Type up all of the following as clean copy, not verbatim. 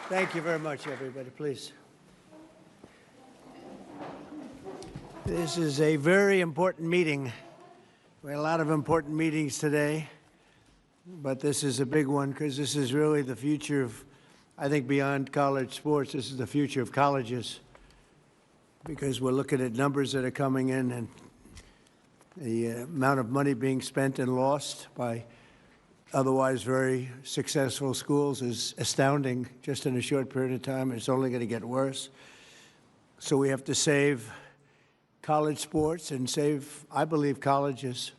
Thank you very much, everybody. Please. This is a very important meeting. We had a lot of important meetings today, but this is a big one because this is really the future of, I think, beyond college sports. This is the future of colleges because we're looking at numbers that are coming in and the amount of money being spent and lost by otherwise very successful schools is astounding just in a short period of time. It's only going to get worse. So we have to save college sports and save, I believe, colleges.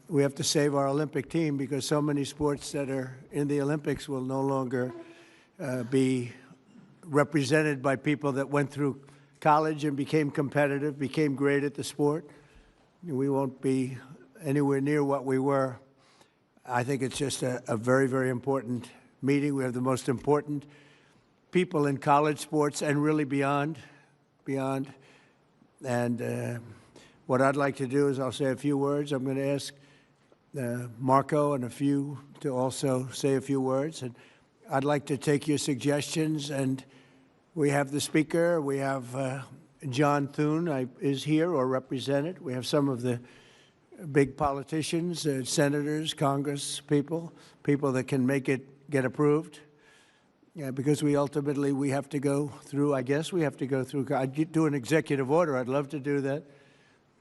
We have to save our Olympic team because so many sports that are in the Olympics will no longer be represented by people that went through college and became competitive, became great at the sport. We won't be anywhere near what we were. I think it's just a very, very important meeting. We have the most important people in college sports and really beyond. And what I'd like to do is I'll say a few words. I'm going to ask Marco and a few to also say a few words. And I'd like to take your suggestions. And we have the speaker. We have John Thune is here or represented. We have some of the big politicians, senators, Congress people that can make it get approved. Yeah, because we have to go through, I guess we have to go through, I'd do an executive order. I'd love to do that.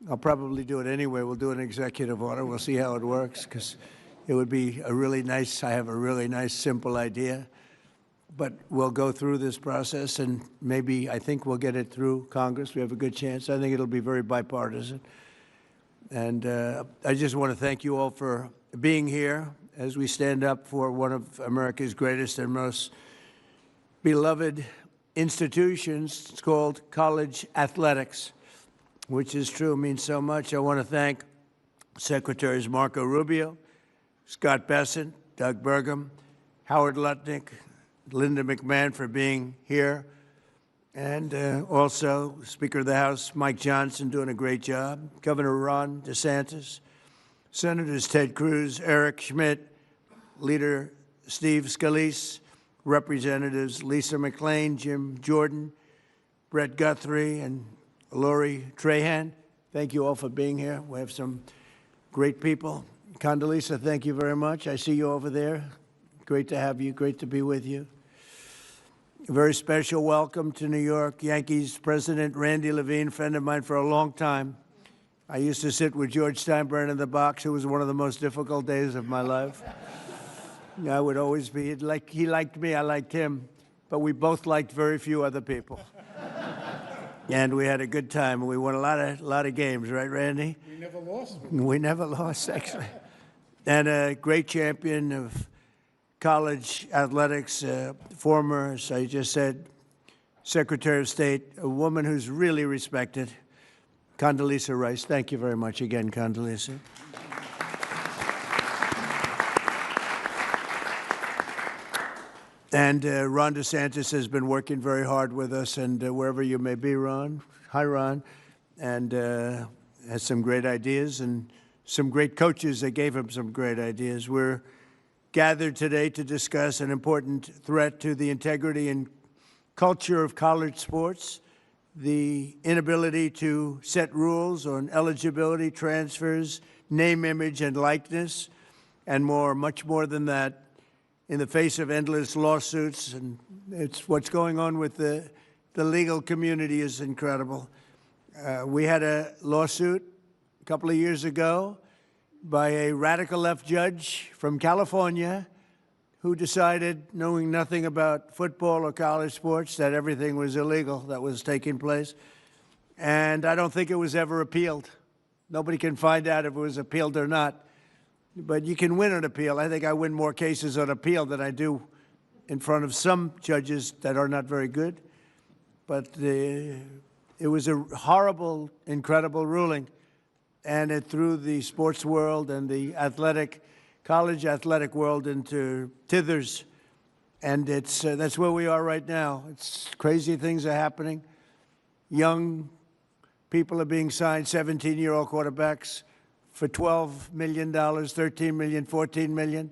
I'll probably do it anyway. We'll do an executive order. We'll see how it works because it would be a really nice, I have a really nice, simple idea. But we'll go through this process and maybe I think we'll get it through Congress. We have a good chance. I think it'll be very bipartisan. And I just want to thank you all for being here as we stand up for one of America's greatest and most beloved institutions. It's called college athletics, which is true, means so much. I want to thank Secretaries Marco Rubio, Scott Bessent, Doug Burgum, Howard Lutnick, Linda McMahon for being here, and also Speaker of the House Mike Johnson doing a great job, Governor Ron DeSantis, Senators Ted Cruz, Eric Schmidt, Leader Steve Scalise, Representatives Lisa McClain, Jim Jordan, Brett Guthrie, and Lori Trahan. Thank you all for being here. We have some great people. Condoleezza, thank you very much. I see you over there. Great to have you. Great to be with you. A very special welcome to New York Yankees President Randy Levine, friend of mine for a long time. I used to sit with George Steinbrenner in the box. It was one of the most difficult days of my life. I would always be, he liked me, I liked him, but we both liked very few other people. And we had a good time. We won a lot of games, right, Randy? We never lost. We never lost, actually. And a great champion of college athletics, former, as I just said, Secretary of State, a woman who's really respected, Condoleezza Rice. Thank you very much again, Condoleezza. And Ron DeSantis has been working very hard with us, and wherever you may be, Ron, hi, Ron, and has some great ideas and some great coaches that gave him some great ideas. We're gathered today to discuss an important threat to the integrity and culture of college sports, the inability to set rules on eligibility, transfers, name, image, and likeness, and more, much more than that, in the face of endless lawsuits. And it's what's going on with the legal community is incredible. We had a lawsuit a couple of years ago by a radical left judge from California who decided, knowing nothing about football or college sports, that everything was illegal that was taking place. And I don't think it was ever appealed. Nobody can find out if it was appealed or not. But you can win an appeal. I think I win more cases on appeal than I do in front of some judges that are not very good. But it was a horrible, incredible ruling. And it threw the sports world and the college athletic world into tithers. And that's where we are right now. It's crazy things are happening. Young people are being signed, 17-year-old quarterbacks, for $12 million, $13 million, $14 million.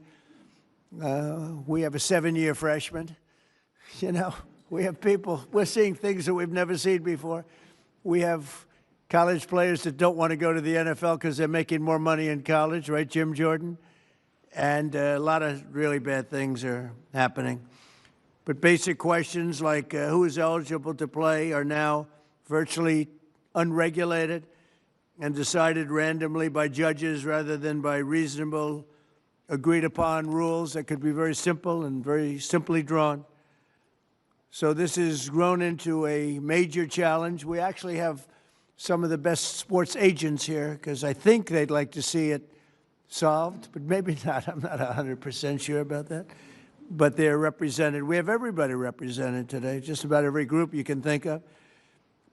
We have a 7-year freshman You know, we have people, we're seeing things that we've never seen before. We have college players that don't want to go to the NFL because they're making more money in college, right, Jim Jordan? And a lot of really bad things are happening. But basic questions like who is eligible to play are now virtually unregulated and decided randomly by judges rather than by reasonable, agreed-upon rules that could be very simple and very simply drawn. So this has grown into a major challenge. We actually have some of the best sports agents here because I think they'd like to see it solved, but maybe not. I'm not 100% sure about that. But they're represented. We have everybody represented today, just about every group you can think of.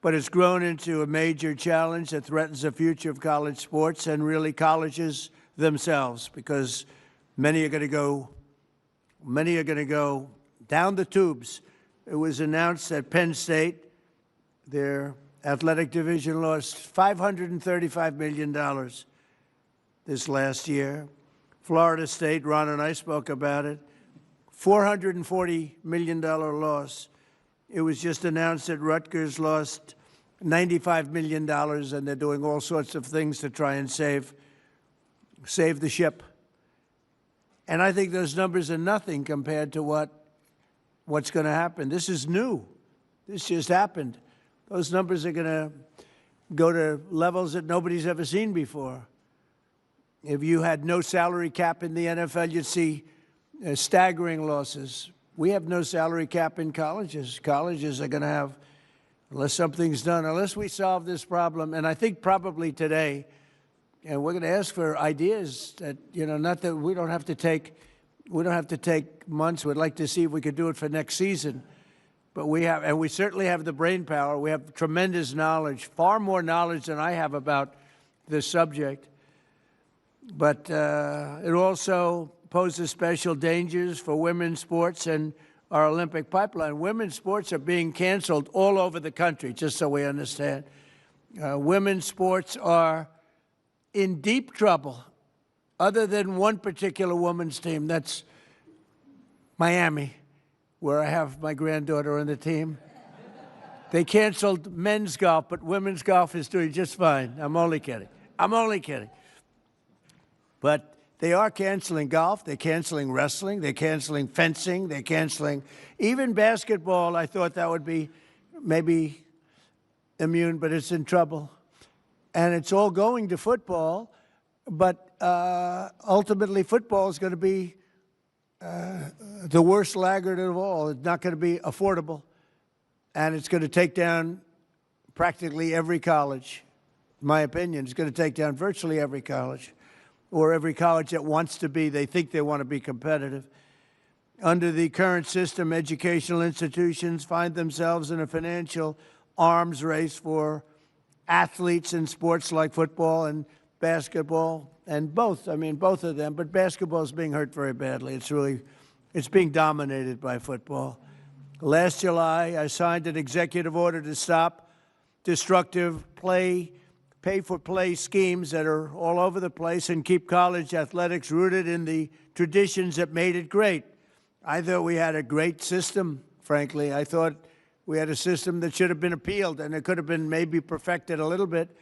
But it's grown into a major challenge that threatens the future of college sports and really colleges themselves, because many are going to go down the tubes. It was announced that Penn State, their athletic division, lost $535 million this last year. Florida State, Ron and I spoke about it, $440 million loss. It was just announced that Rutgers lost $95 million, and they're doing all sorts of things to try and save the ship. And I think those numbers are nothing compared to what's going to happen. This is new. This just happened. Those numbers are going to go to levels that nobody's ever seen before. If you had no salary cap in the NFL, you'd see staggering losses. We have no salary cap in colleges. Colleges are going to have, unless something's done, unless we solve this problem, and I think probably today, and we're going to ask for ideas that, you know, not that we don't have to take months. We'd like to see if we could do it for next season. But we have, and we certainly have the brain power. We have tremendous knowledge, far more knowledge than I have about this subject. But it also poses special dangers for women's sports and our Olympic pipeline. Women's sports are being canceled all over the country, just so we understand. Women's sports are in deep trouble, other than one particular women's team. That's Miami, where I have my granddaughter on the team. They canceled men's golf, but women's golf is doing just fine. I'm only kidding. I'm only kidding. But they are canceling golf. They're canceling wrestling. They're canceling fencing. They're canceling even basketball. I thought that would be maybe immune, but it's in trouble. And it's all going to football, but ultimately football is going to be the worst laggard of all. It's not going to be affordable, and it's going to take down practically every college. In my opinion, it's going to take down virtually every college, or every college that wants to be, they think they want to be competitive. Under the current system, educational institutions find themselves in a financial arms race for athletes in sports like football and basketball, and both of them, but basketball is being hurt very badly. It's being dominated by football. Last July, I signed an executive order to stop destructive pay-for-play schemes that are all over the place and keep college athletics rooted in the traditions that made it great. I thought we had a great system, frankly. I thought we had a system that should have been appealed, and it could have been maybe perfected a little bit.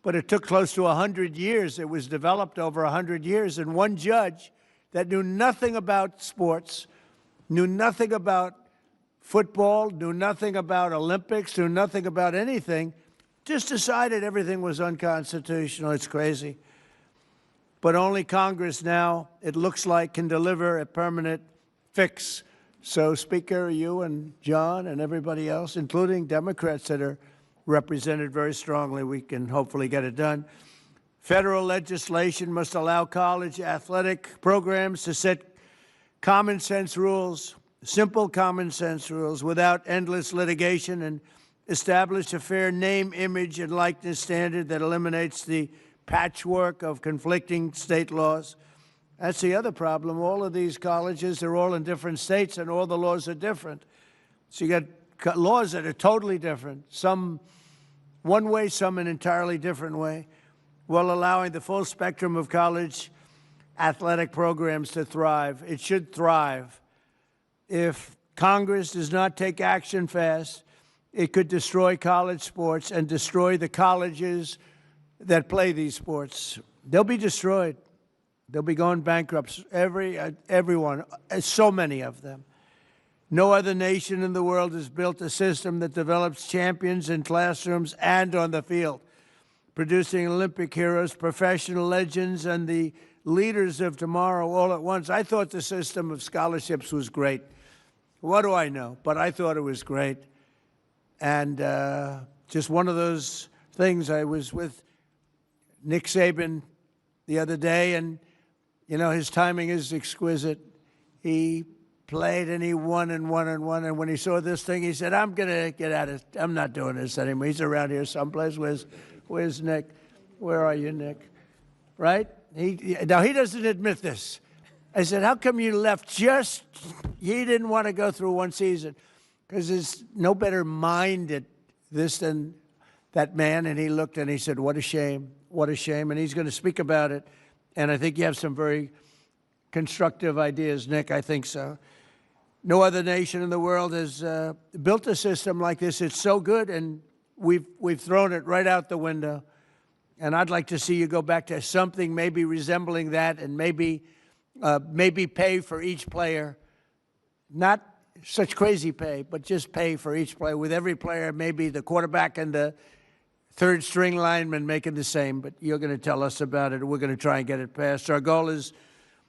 But it took close to 100 years. It was developed over 100 years. And one judge that knew nothing about sports, knew nothing about football, knew nothing about Olympics, knew nothing about anything, just decided everything was unconstitutional. It's crazy. But only Congress now, it looks like, can deliver a permanent fix. So, Speaker, you and John and everybody else, including Democrats that are represented very strongly, we can hopefully get it done. Federal legislation must allow college athletic programs to set common sense rules, simple common sense rules, without endless litigation, and establish a fair name, image, and likeness standard that eliminates the patchwork of conflicting state laws. That's the other problem. All of these colleges, they're all in different states, and all the laws are different. So you got laws that are totally different, some one way, some an entirely different way, while allowing the full spectrum of college athletic programs to thrive. It should thrive. If Congress does not take action fast, it could destroy college sports and destroy the colleges that play these sports. They'll be destroyed. They'll be going bankrupt, everyone, so many of them. No other nation in the world has built a system that develops champions in classrooms and on the field, producing Olympic heroes, professional legends, and the leaders of tomorrow all at once. I thought the system of scholarships was great. What do I know? But I thought it was great. And just one of those things. I was with Nick Saban the other day, and, you know, his timing is exquisite. He played and he won and won and won. And when he saw this thing, he said, I'm going to get out of, I'm not doing this anymore. He's around here someplace. Where's Nick? Where are you, Nick? Right? Now, he doesn't admit this. I said, how come you left just, he didn't want to go through one season? Because there's no better mind at this than that man. And he looked and he said, what a shame, what a shame. And he's going to speak about it. And I think you have some very constructive ideas, Nick. I think so. No other nation in the world has built a system like this. It's so good, and we've thrown it right out the window. And I'd like to see you go back to something maybe resembling that, and maybe pay for each player. Not such crazy pay, but just pay for each player. With every player, maybe the quarterback and the third string lineman making the same. But you're going to tell us about it. We're going to try and get it passed. Our goal is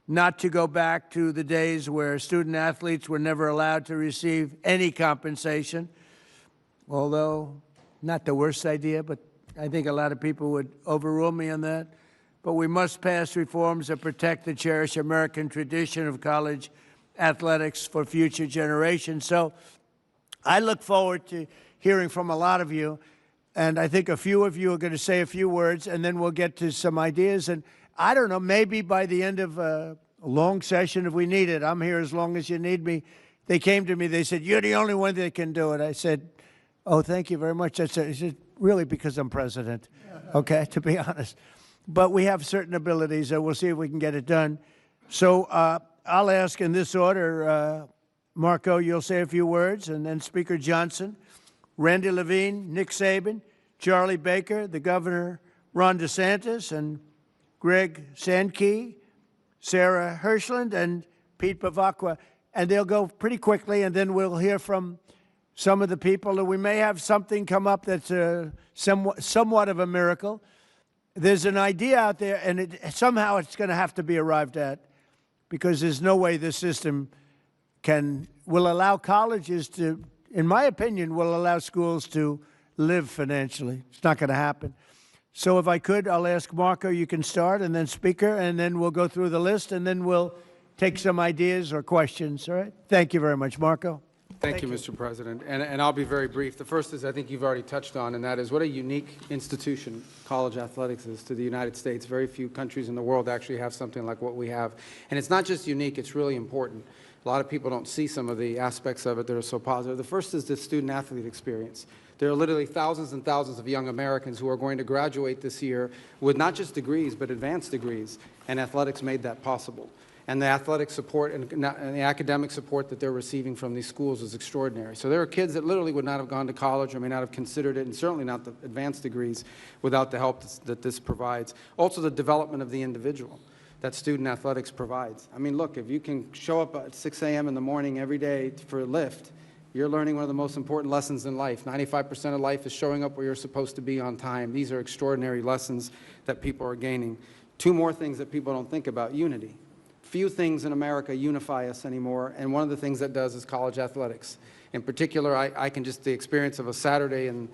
not to go back to the days where student athletes were never allowed to receive any compensation, although not the worst idea, but I think a lot of people would overrule me on that. But we must pass reforms that protect the cherished American tradition of college athletics for future generations. So I look forward to hearing from a lot of you, and I think a few of you are going to say a few words, and then we'll get to some ideas. And I don't know, maybe by the end of a long session, if we need it, I'm here as long as you need me. They came to me, they said, you're the only one that can do it. I said, oh, thank you very much. I said, really, because I'm president, okay, to be honest. But we have certain abilities, and we'll see if we can get it done. So I'll ask in this order, Marco, you'll say a few words, and then Speaker Johnson, Randy Levine, Nick Saban, Charlie Baker, the Governor, Ron DeSantis, and Greg Sankey, Sarah Hirshland, and Pete Bevacqua. And they'll go pretty quickly, and then we'll hear from some of the people. And we may have something come up that's somewhat of a miracle. There's an idea out there, and somehow it's going to have to be arrived at, because there's no way this system will allow colleges to, in my opinion, will allow schools to live financially. It's not going to happen. So if I could, I'll ask Marco, you can start, and then Speaker, and then we'll go through the list, and then we'll take some ideas or questions, all right? Thank you very much. Marco. Thank you, Mr. President. And I'll be very brief. The first is, I think you've already touched on, and that is what a unique institution college athletics is to the United States. Very few countries in the world actually have something like what we have. And it's not just unique, it's really important. A lot of people don't see some of the aspects of it that are so positive. The first is the student-athlete experience. There are literally thousands and thousands of young Americans who are going to graduate this year with not just degrees, but advanced degrees, and athletics made that possible. And the athletic support and the academic support that they're receiving from these schools is extraordinary. So there are kids that literally would not have gone to college or may not have considered it, and certainly not the advanced degrees, without the help that this provides. Also, the development of the individual that student athletics provides. I mean, look, if you can show up at 6 a.m. in the morning every day for a lift, you're learning one of the most important lessons in life. 95% of life is showing up where you're supposed to be on time. These are extraordinary lessons that people are gaining. Two more things that people don't think about: unity. Few things in America unify us anymore, and one of the things that does is college athletics. In particular, I can just, the experience of a Saturday, and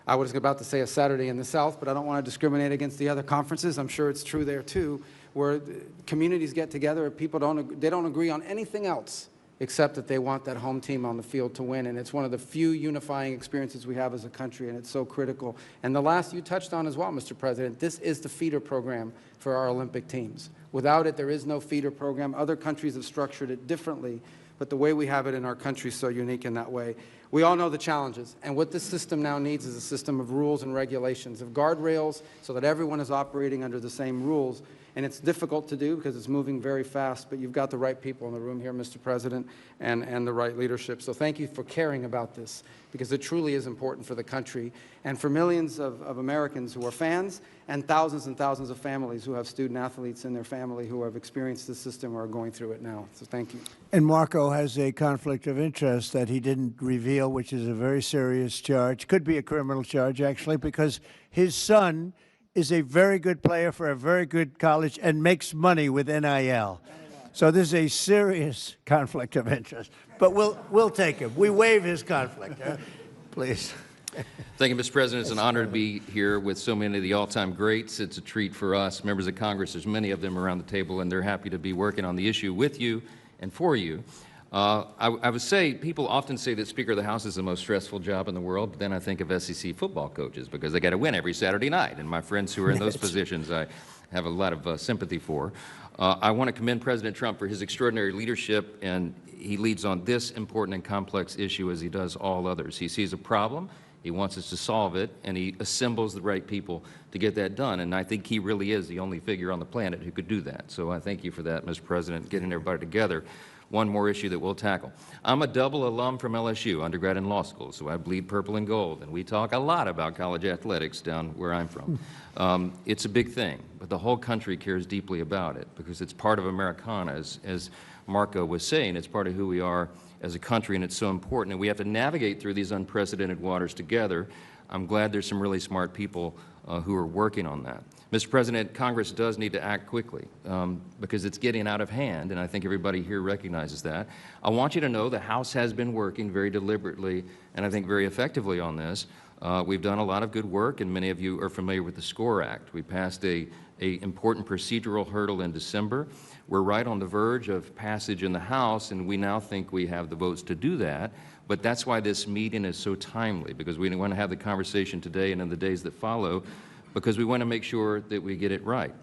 I was about to say a Saturday in the South, but I don't want to discriminate against the other conferences. I'm sure it's true there too, where communities get together and people don't agree on anything else except that they want that home team on the field to win. And it's one of the few unifying experiences we have as a country, and it's so critical. And the last you touched on as well, Mr. President, this is the feeder program for our Olympic teams. Without it, there is no feeder program. Other countries have structured it differently, but the way we have it in our country is so unique in that way. We all know the challenges, and what this system now needs is a system of rules and regulations, of guardrails, so that everyone is operating under the same rules. And it's difficult to do because it's moving very fast, but you've got the right people in the room here, Mr. President, and the right leadership. So thank you for caring about this, because it truly is important for the country and for millions of Americans who are fans and thousands of families who have student athletes in their family who have experienced the system or are going through it now. So thank you. And Marco has a conflict of interest that he didn't reveal, which is a very serious charge. Could be a criminal charge, actually, because his son is a very good player for a very good college and makes money with NIL. So this is a serious conflict of interest. But we'll take him. We waive his conflict. Please. Thank you, Mr. President. It's an honor to be here with so many of the all-time greats. It's a treat for us, members of Congress. There's many of them around the table, and they're happy to be working on the issue with you and for you. I would say, people often say that Speaker of the House is the most stressful job in the world, but then I think of SEC football coaches because they got to win every Saturday night, and my friends who are in those positions I have a lot of sympathy for. I want to commend President Trump for his extraordinary leadership, and he leads on this important and complex issue as he does all others. He sees a problem, he wants us to solve it, and he assembles the right people to get that done, and I think he really is the only figure on the planet who could do that. So I thank you for that, Mr. President, getting everybody together. One more issue that we'll tackle. I'm a double alum from LSU, undergrad and law school, so I bleed purple and gold, and we talk a lot about college athletics down where I'm from. It's a big thing, but the whole country cares deeply about it because it's part of Americana, as Marco was saying. It's part of who we are as a country, and it's so important, and we have to navigate through these unprecedented waters together. I'm glad there's some really smart people who are working on that. Mr. President, Congress does need to act quickly because it's getting out of hand, and I think everybody here recognizes that. I want you to know the House has been working very deliberately and I think very effectively on this. We've done a lot of good work, and many of you are familiar with the SCORE Act. We passed an important procedural hurdle in December. We're right on the verge of passage in the House, and we now think we have the votes to do that. But that's why this meeting is so timely, because we want to have the conversation today and in the days that follow, because we want to make sure that we get it right.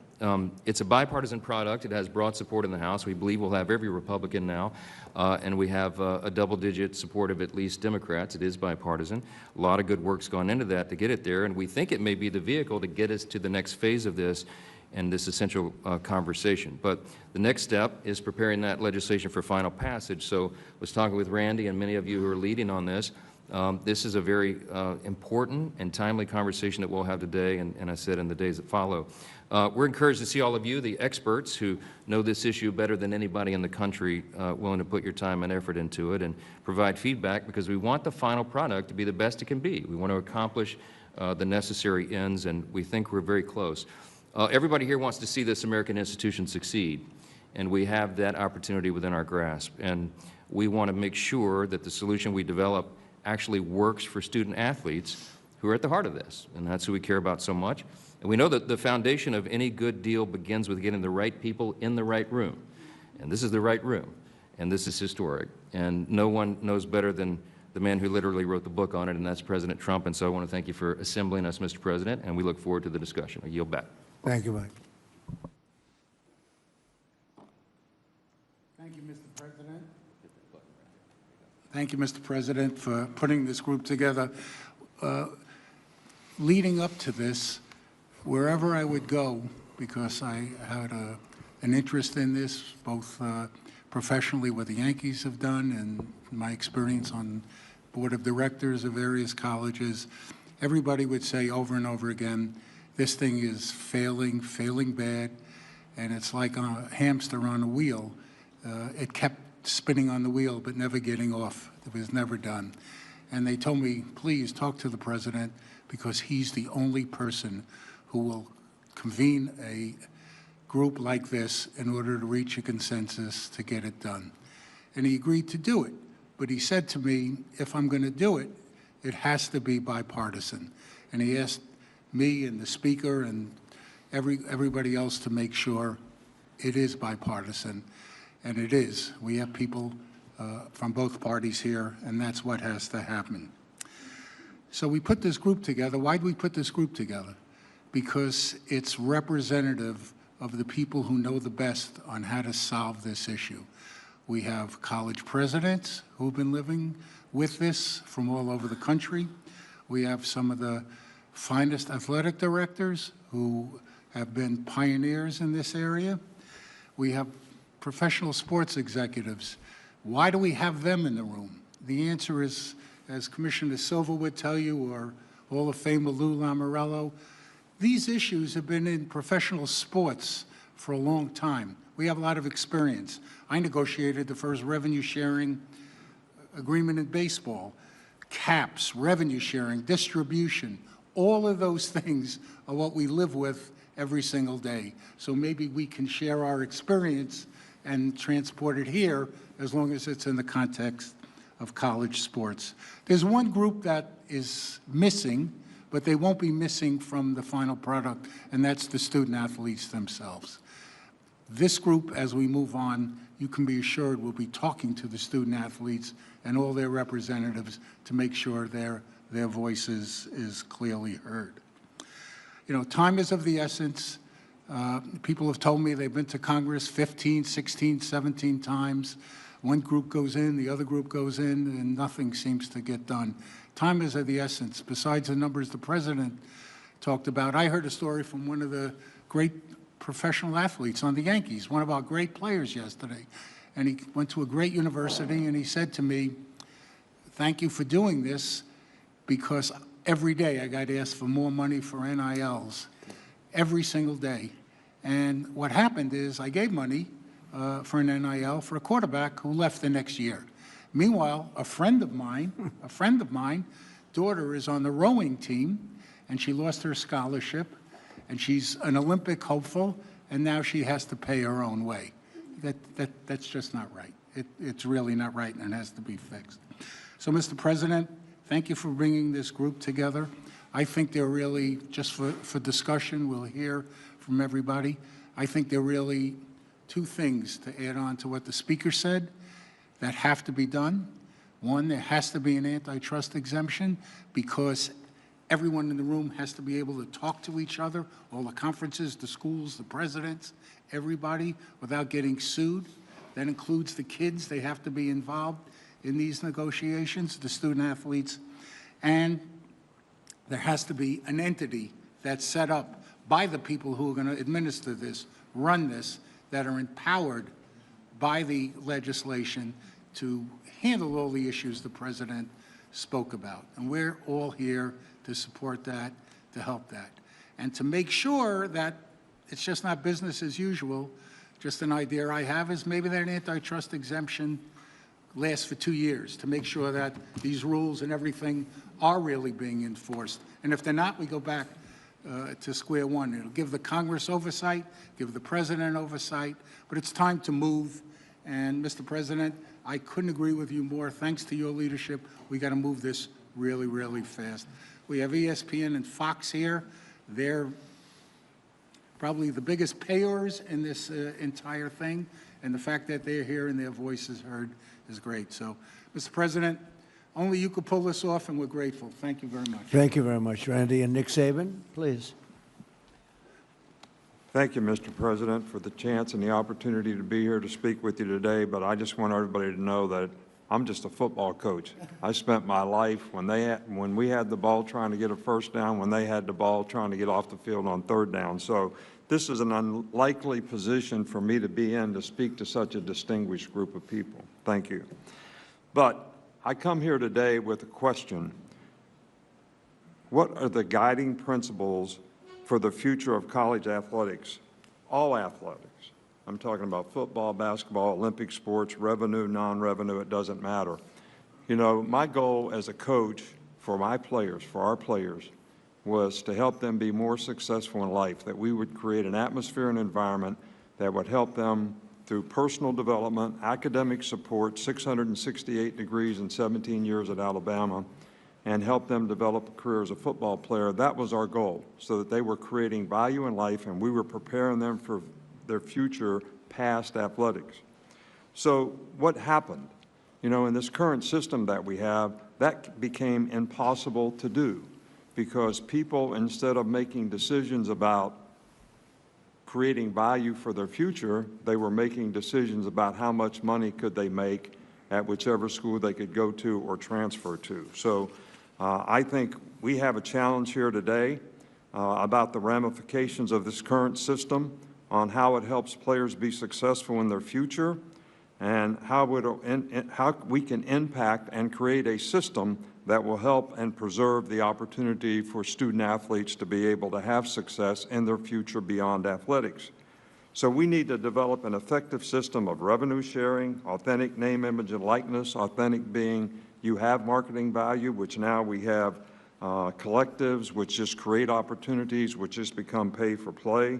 It's a bipartisan product. It has broad support in the House. We believe we'll have every Republican now, and we have a double-digit support of at least Democrats. It is bipartisan. A lot of good work's gone into that to get it there, and we think it may be the vehicle to get us to the next phase of this and this essential conversation. But the next step is preparing that legislation for final passage. So I was talking with Randy and many of you who are leading on this. This is a very important and timely conversation that we'll have today, and I said in the days that follow. We're encouraged to see all of you, the experts who know this issue better than anybody in the country, willing to put your time and effort into it and provide feedback, because we want the final product to be the best it can be. We want to accomplish the necessary ends, and we think we're very close. Everybody here wants to see this American institution succeed, and we have that opportunity within our grasp. And we want to make sure that the solution we develop actually works for student athletes who are at the heart of this, and that's who we care about so much. And we know that the foundation of any good deal begins with getting the right people in the right room, and this is the right room, and this is historic, and no one knows better than the man who literally wrote the book on it, and that's President Trump. And so I want to thank you for assembling us, Mr. President, and we look forward to the discussion. I yield back. Thank you, Mike. Thank you, Mr. President. Thank you, Mr. President, for putting this group together. Leading up to this, wherever I would go, because I had an interest in this, both professionally what the Yankees have done and my experience on board of directors of various colleges, everybody would say over and over again, this thing is failing bad, and it's like a hamster on a wheel. It kept spinning on the wheel but never getting off. It was never done. And they told me, please talk to the president, because he's the only person who will convene a group like this in order to reach a consensus to get it done. And he agreed to do it. But he said to me, if I'm going to do it, it has to be bipartisan. And he asked me and the speaker and everybody else to make sure it is bipartisan. And it is. We have people from both parties here, and that's what has to happen. So we put this group together. Why did we put this group together? Because it's representative of the people who know the best on how to solve this issue. We have college presidents who've been living with this from all over the country. We have some of the finest athletic directors who have been pioneers in this area. We have professional sports executives. Why do we have them in the room? The answer is, as Commissioner Silva would tell you, or Hall of Famer Lou Lamoriello, these issues have been in professional sports for a long time. We have a lot of experience. I negotiated the first revenue sharing agreement in baseball. Caps, revenue sharing, distribution, all of those things are what we live with every single day. So maybe we can share our experience and transport it here as long as it's in the context of college sports. There's one group that is missing, but they won't be missing from the final product, and that's the student athletes themselves. This group, as we move on, you can be assured we'll be talking to the student athletes and all their representatives to make sure their voices is clearly heard. You know, time is of the essence. People have told me they've been to Congress 15, 16, 17 times. One group goes in, the other group goes in, and nothing seems to get done. Time is of the essence. Besides the numbers the president talked about, I heard a story from one of the great professional athletes on the Yankees, one of our great players yesterday. And he went to a great university, and he said to me, "Thank you for doing this, because every day I got asked for more money for NILs, every single day." And what happened is I gave money for an NIL for a quarterback who left the next year. Meanwhile, a friend of mine, daughter is on the rowing team, and she lost her scholarship, and she's an Olympic hopeful, and now she has to pay her own way. That's just not right. It's really not right, and it has to be fixed. So, Mr. President, thank you for bringing this group together. I think they're really, just for discussion, we'll hear from everybody. I think there are really two things to add on to what the Speaker said that have to be done. One, there has to be an antitrust exemption, because everyone in the room has to be able to talk to each other, all the conferences, the schools, the presidents, everybody, without getting sued. That includes the kids. They have to be involved in these negotiations, the student athletes. And there has to be an entity that's set up by the people who are going to administer this, run this, that are empowered by the legislation to handle all the issues the president spoke about. And we're all here to support that, to help that, and to make sure that it's just not business as usual. Just an idea I have is maybe that an antitrust exemption lasts for 2 years to make sure that these rules and everything are really being enforced. And if they're not, we go back to square one. It'll give the Congress oversight, give the president oversight, but it's time to move. And Mr. President, I couldn't agree with you more. Thanks to your leadership, we got to move this really, really fast. We have ESPN and Fox here. They're probably the biggest payers in this entire thing, and the fact that they're here and their voice is heard is great. So, Mr. President, only you could pull this off, and we're grateful. Thank you very much. Thank you very much, Randy. And Nick Saban, please. Thank you, Mr. President, for the chance and the opportunity to be here to speak with you today, but I just want everybody to know that I'm just a football coach. I spent my life when we had the ball trying to get a first down, when they had the ball trying to get off the field on third down. So this is an unlikely position for me to be in to speak to such a distinguished group of people. Thank you. But I come here today with a question. What are the guiding principles for the future of college athletics? All athletics. I'm talking about football, basketball, Olympic sports, revenue, non-revenue, it doesn't matter. You know, my goal as a coach for my players, for our players, was to help them be more successful in life, that we would create an atmosphere and environment that would help them through personal development, academic support, 668 degrees in 17 years at Alabama, and help them develop a career as a football player. That was our goal, so that they were creating value in life and we were preparing them for their future past athletics. So what happened? You know, in this current system that we have, that became impossible to do because people, instead of making decisions about creating value for their future, they were making decisions about how much money could they make at whichever school they could go to or transfer to. So I think we have a challenge here today. about the ramifications of this current system, on how it helps players be successful in their future, and how we can impact and create a system that will help and preserve the opportunity for student athletes to be able to have success in their future beyond athletics. So we need to develop an effective system of revenue sharing, authentic name, image, and likeness, authentic being you have marketing value, which now we have collectives, which just create opportunities, which just become pay for play.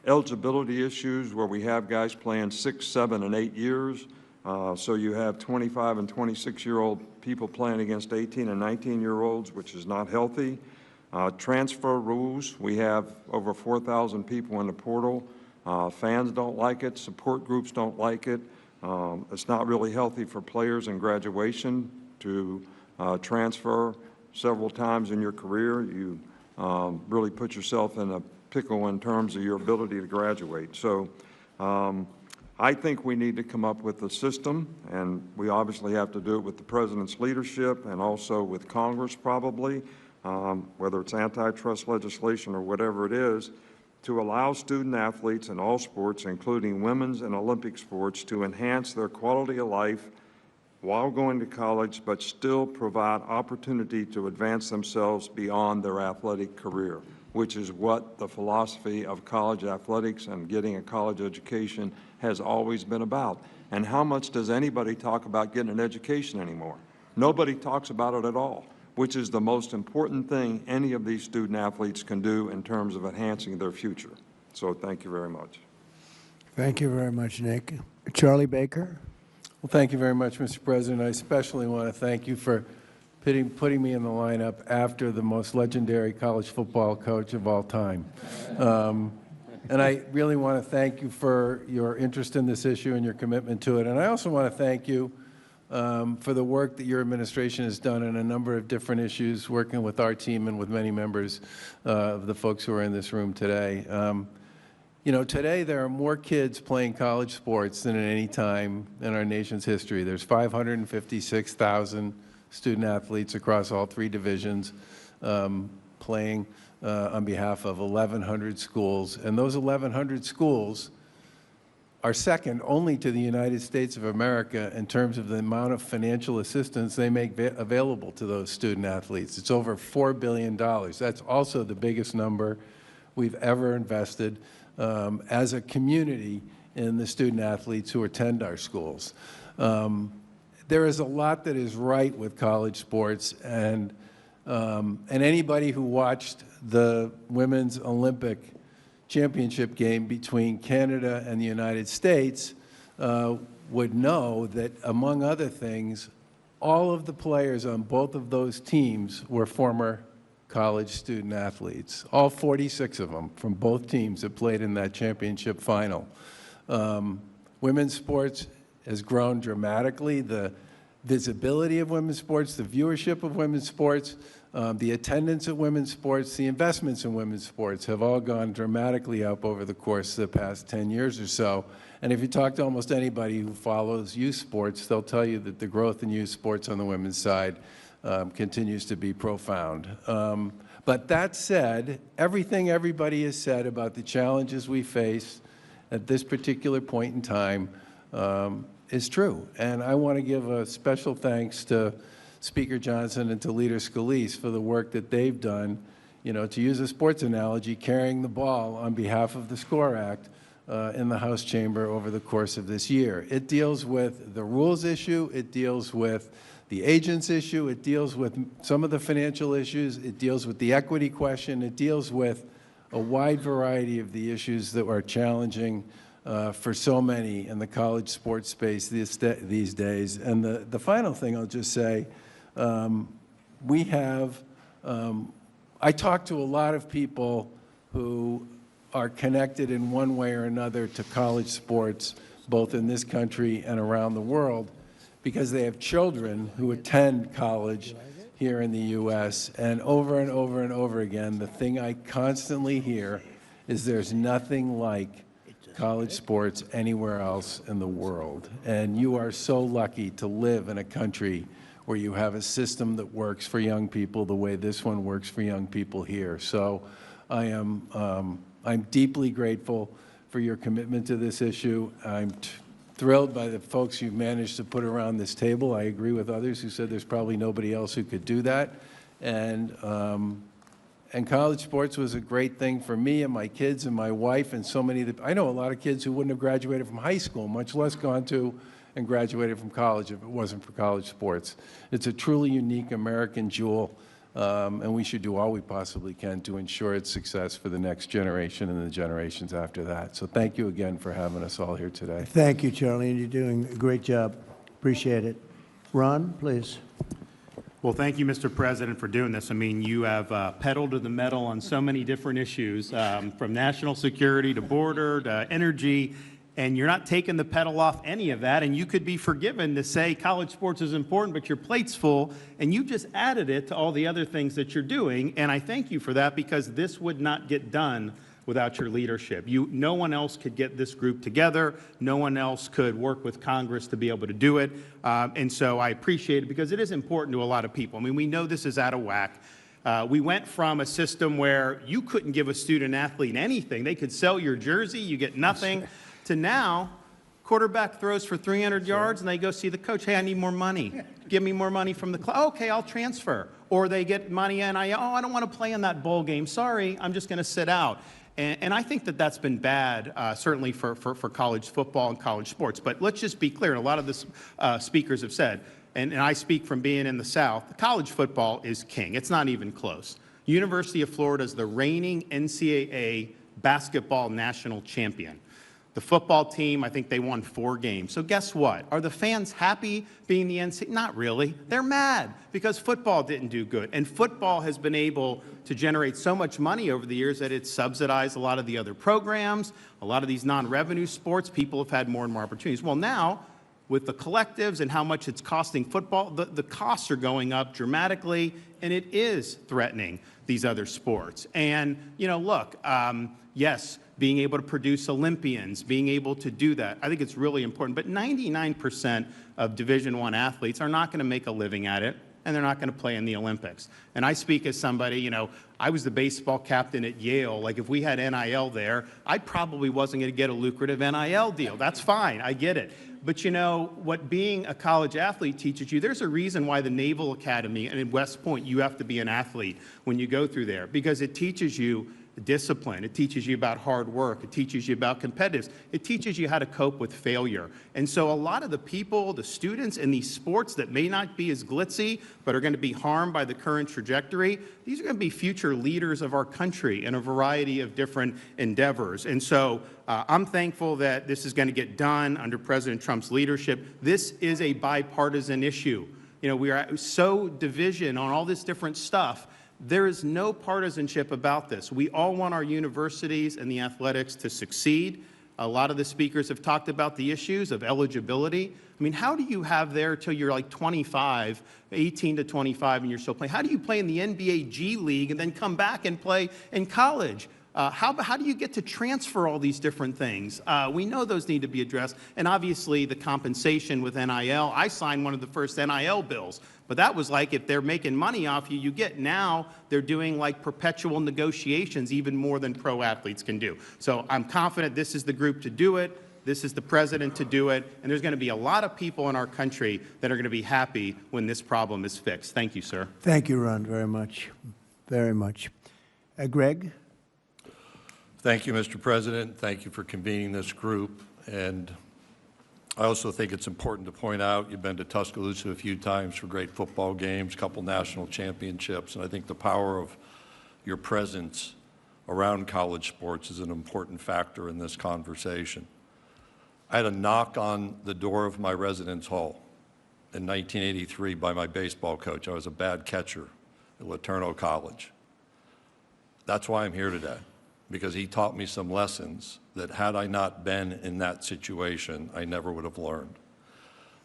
Eligibility issues where we have guys playing 6, 7, and 8 years. So you have 25 and 26-year-old people playing against 18 and 19-year-olds, which is not healthy. Transfer rules, we have over 4,000 people in the portal. Fans don't like it, support groups don't like it. It's not really healthy for players in graduation to transfer several times in your career. You really put yourself in a pickle in terms of your ability to graduate. So I think we need to come up with a system, and we obviously have to do it with the President's leadership and also with Congress probably, whether it's antitrust legislation or whatever it is, to allow student athletes in all sports, including women's and Olympic sports, to enhance their quality of life while going to college, but still provide opportunity to advance themselves beyond their athletic career, which is what the philosophy of college athletics and getting a college education has always been about. And how much does anybody talk about getting an education anymore? Nobody talks about it at all, which is the most important thing any of these student athletes can do in terms of enhancing their future. So thank you very much. Thank you very much, Nick. Charlie Baker. Well, thank you very much, Mr. President. I especially want to thank you for putting me in the lineup after the most legendary college football coach of all time. And I really want to thank you for your interest in this issue and your commitment to it. And I also want to thank you for the work that your administration has done on a number of different issues, working with our team and with many members of the folks who are in this room today. You know, today there are more kids playing college sports than at any time in our nation's history. There's 556,000 student athletes across all 3 divisions playing on behalf of 1,100 schools. And those 1,100 schools are second only to the United States of America in terms of the amount of financial assistance they make available to those student athletes. It's over $4 billion. That's also the biggest number we've ever invested as a community in the student athletes who attend our schools. There is a lot that is right with college sports, and anybody who watched the Women's Olympic Championship game between Canada and the United States would know that, among other things, all of the players on both of those teams were former college student athletes. All 46 of them from both teams that played in that championship final. Women's sports has grown dramatically. The visibility of women's sports, the viewership of women's sports, the attendance at women's sports, the investments in women's sports have all gone dramatically up over the course of the past 10 years or so. And if you talk to almost anybody who follows youth sports, they'll tell you that the growth in youth sports on the women's side continues to be profound. But that said, everything everybody has said about the challenges we face at this particular point in time is true. And I want to give a special thanks to Speaker Johnson and to Leader Scalise for the work that they've done, you know, to use a sports analogy, carrying the ball on behalf of the SCORE Act in the House chamber over the course of this year. It deals with the rules issue, it deals with the agents issue, it deals with some of the financial issues, it deals with the equity question, it deals with a wide variety of the issues that are challenging for so many in the college sports space these days. And the final thing I'll just say, we have, I talk to a lot of people who are connected in one way or another to college sports, both in this country and around the world, because they have children who attend college here in the U.S. And over and over and over again, the thing I constantly hear is there's nothing like college sports anywhere else in the world. And you are so lucky to live in a country where you have a system that works for young people the way this one works for young people here. So I'm deeply grateful for your commitment to this issue. I'm thrilled by the folks you've managed to put around this table. I agree with others who said there's probably nobody else who could do that. And college sports was a great thing for me and my kids and my wife and so many. I know a lot of kids who wouldn't have graduated from high school, much less gone to and graduated from college if it wasn't for college sports. It's a truly unique American jewel, and we should do all we possibly can to ensure its success for the next generation and the generations after that. So thank you again for having us all here today. Thank you, Charlie, and you're doing a great job. Appreciate it. Ron, please. Well, thank you, Mr. President, for doing this. I mean, you have pedaled to the metal on so many different issues, from national security to border to energy, and you're not taking the pedal off any of that, and you could be forgiven to say college sports is important, but your plate's full, and you just added it to all the other things that you're doing, and I thank you for that, because this would not get done without your leadership. No one else could get this group together. No one else could work with Congress to be able to do it. And so I appreciate it, because it is important to a lot of people. I mean, we know this is out of whack. We went from a system where you couldn't give a student athlete anything. They could sell your jersey, you get nothing, to now, quarterback throws for 300 yards and they go see the coach. Hey, I need more money. Give me more money from the club. Okay, I'll transfer. Or they get money and I don't want to play in that bowl game. Sorry, I'm just going to sit out. And I think that that's been bad, certainly for college football and college sports. But let's just be clear, and a lot of the speakers have said, and I speak from being in the South, college football is king. It's not even close. University of Florida is the reigning NCAA basketball national champion. The football team, I think they won 4 games. So guess what? Are the fans happy being the NCAA? Not really. They're mad because football didn't do good. And football has been able to generate so much money over the years that it's subsidized a lot of the other programs, a lot of these non-revenue sports. People have had more and more opportunities. Well, now, with the collectives and how much it's costing football, the costs are going up dramatically, and it is threatening these other sports. And, you know, look, yes, being able to produce Olympians, being able to do that, I think it's really important. But 99% of Division I athletes are not going to make a living at it, and they're not going to play in the Olympics. And I speak as somebody, you know, I was the baseball captain at Yale. Like, if we had NIL there, I probably wasn't going to get a lucrative NIL deal. That's fine. I get it. But, you know, what being a college athlete teaches you, there's a reason why the Naval Academy and in West Point, you have to be an athlete when you go through there, because it teaches you discipline. It teaches you about hard work. It teaches you about competitiveness. It teaches you how to cope with failure. And so a lot of the people, the students in these sports that may not be as glitzy, but are going to be harmed by the current trajectory, these are going to be future leaders of our country in a variety of different endeavors. And so I'm thankful that this is going to get done under President Trump's leadership. This is a bipartisan issue. You know, we are so division on all this different stuff. There is no partisanship about this. We all want our universities and the athletics to succeed. A lot of the speakers have talked about the issues of eligibility. I mean, how do you have there till you're like 25, 18 to 25, and you're still playing? How do you play in the NBA G League and then come back and play in college? How do you get to transfer all these different things? We know those need to be addressed. And obviously, the compensation with NIL. I signed one of the first NIL bills. But that was like, if they're making money off you, you get. Now they're doing like perpetual negotiations, even more than pro athletes can do. So I'm confident this is the group to do it. This is the president to do it. And there's going to be a lot of people in our country that are going to be happy when this problem is fixed. Thank you, sir. Thank you, Ron, very much. Very much. Greg? Thank you, Mr. President. Thank you for convening this group. And I also think it's important to point out you've been to Tuscaloosa a few times for great football games, a couple national championships, and I think the power of your presence around college sports is an important factor in this conversation. I had a knock on the door of my residence hall in 1983 by my baseball coach. I was a bad catcher at Laterno College. That's why I'm here today, because he taught me some lessons that had I not been in that situation, I never would have learned.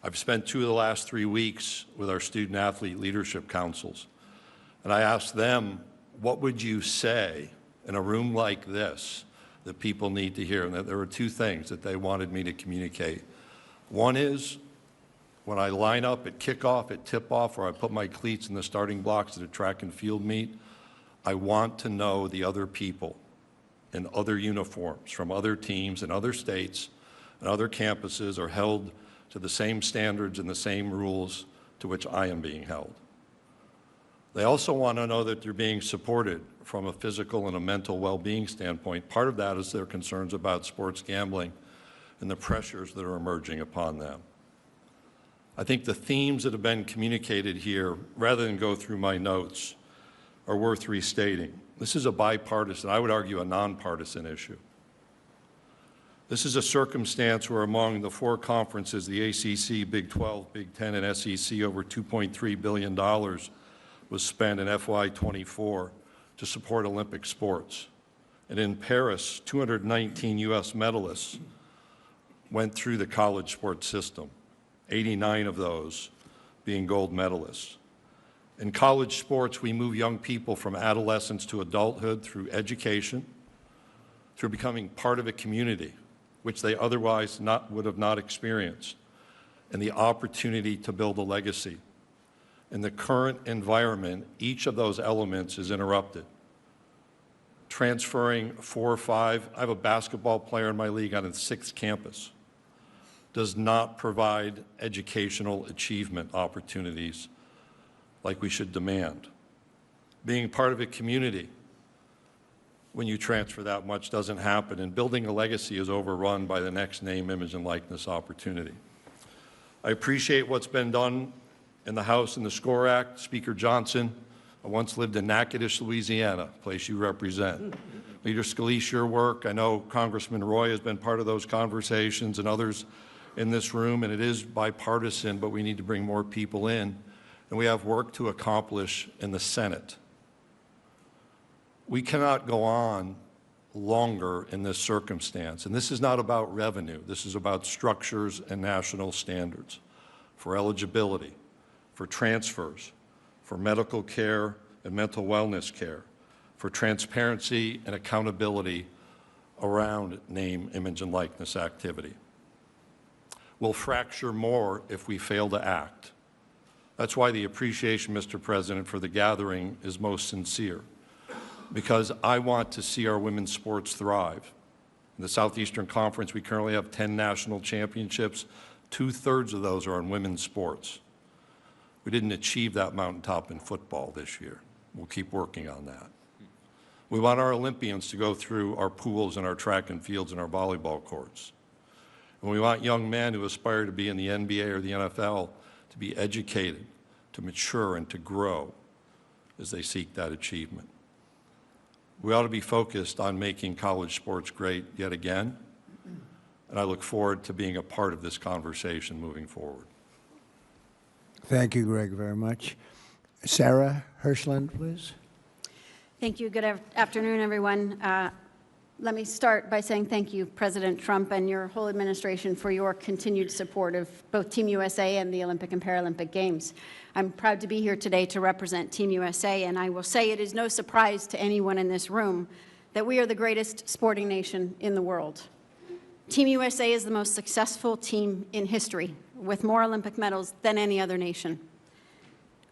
I've spent 2 of the last 3 weeks with our student athlete leadership councils, and I asked them, what would you say in a room like this that people need to hear? And there were 2 things that they wanted me to communicate. One is, When I line up at kickoff, at tip-off, or I put my cleats in the starting blocks at a track and field meet, I want to know the other people in other uniforms from other teams in other states and other campuses are held to the same standards and the same rules to which I am being held. They also want to know that they're being supported from a physical and a mental well-being standpoint. Part of that is their concerns about sports gambling and the pressures that are emerging upon them. I think the themes that have been communicated here, rather than go through my notes, are worth restating. This is a bipartisan, I would argue a nonpartisan issue. This is a circumstance where among the four conferences, the ACC, Big 12, Big 10, and SEC, over $2.3 billion was spent in FY24 to support Olympic sports. And in Paris, 219 U.S. medalists went through the college sports system, 89 of those being gold medalists. In college sports, we move young people from adolescence to adulthood through education, through becoming part of a community, which they otherwise would have not experienced, and the opportunity to build a legacy. In the current environment, each of those elements is interrupted. Transferring 4 or 5, I have a basketball player in my league on a 6th campus, does not provide educational achievement opportunities like we should demand. Being part of a community when you transfer that much doesn't happen, and building a legacy is overrun by the next name, image, and likeness opportunity. I appreciate what's been done in the House and the SCORE Act. Speaker Johnson, I once lived in Natchitoches, Louisiana, a place you represent. Leader Scalise, your work, I know Congressman Roy has been part of those conversations and others in this room, and it is bipartisan, but we need to bring more people in, and we have work to accomplish in the Senate. We cannot go on longer in this circumstance, and this is not about revenue. This is about structures and national standards for eligibility, for transfers, for medical care and mental wellness care, for transparency and accountability around name, image, and likeness activity. We'll fracture more if we fail to act. That's why the appreciation, Mr. President, for the gathering is most sincere, because I want to see our women's sports thrive. In the Southeastern Conference, we currently have 10 national championships. 2/3 of those are in women's sports. We didn't achieve that mountaintop in football this year. We'll keep working on that. We want our Olympians to go through our pools and our track and fields and our volleyball courts. And we want young men who aspire to be in the NBA or the NFL to be educated, to mature, and to grow as they seek that achievement. We ought to be focused on making college sports great yet again, and I look forward to being a part of this conversation moving forward. Thank you, Greg, very much. Sarah Hirshland, please. Thank you. Good afternoon, everyone. Let me start by saying thank you, President Trump, and your whole administration for your continued support of both Team USA and the Olympic and Paralympic Games. I'm proud to be here today to represent Team USA, and I will say it is no surprise to anyone in this room that we are the greatest sporting nation in the world. Team USA is the most successful team in history, with more Olympic medals than any other nation.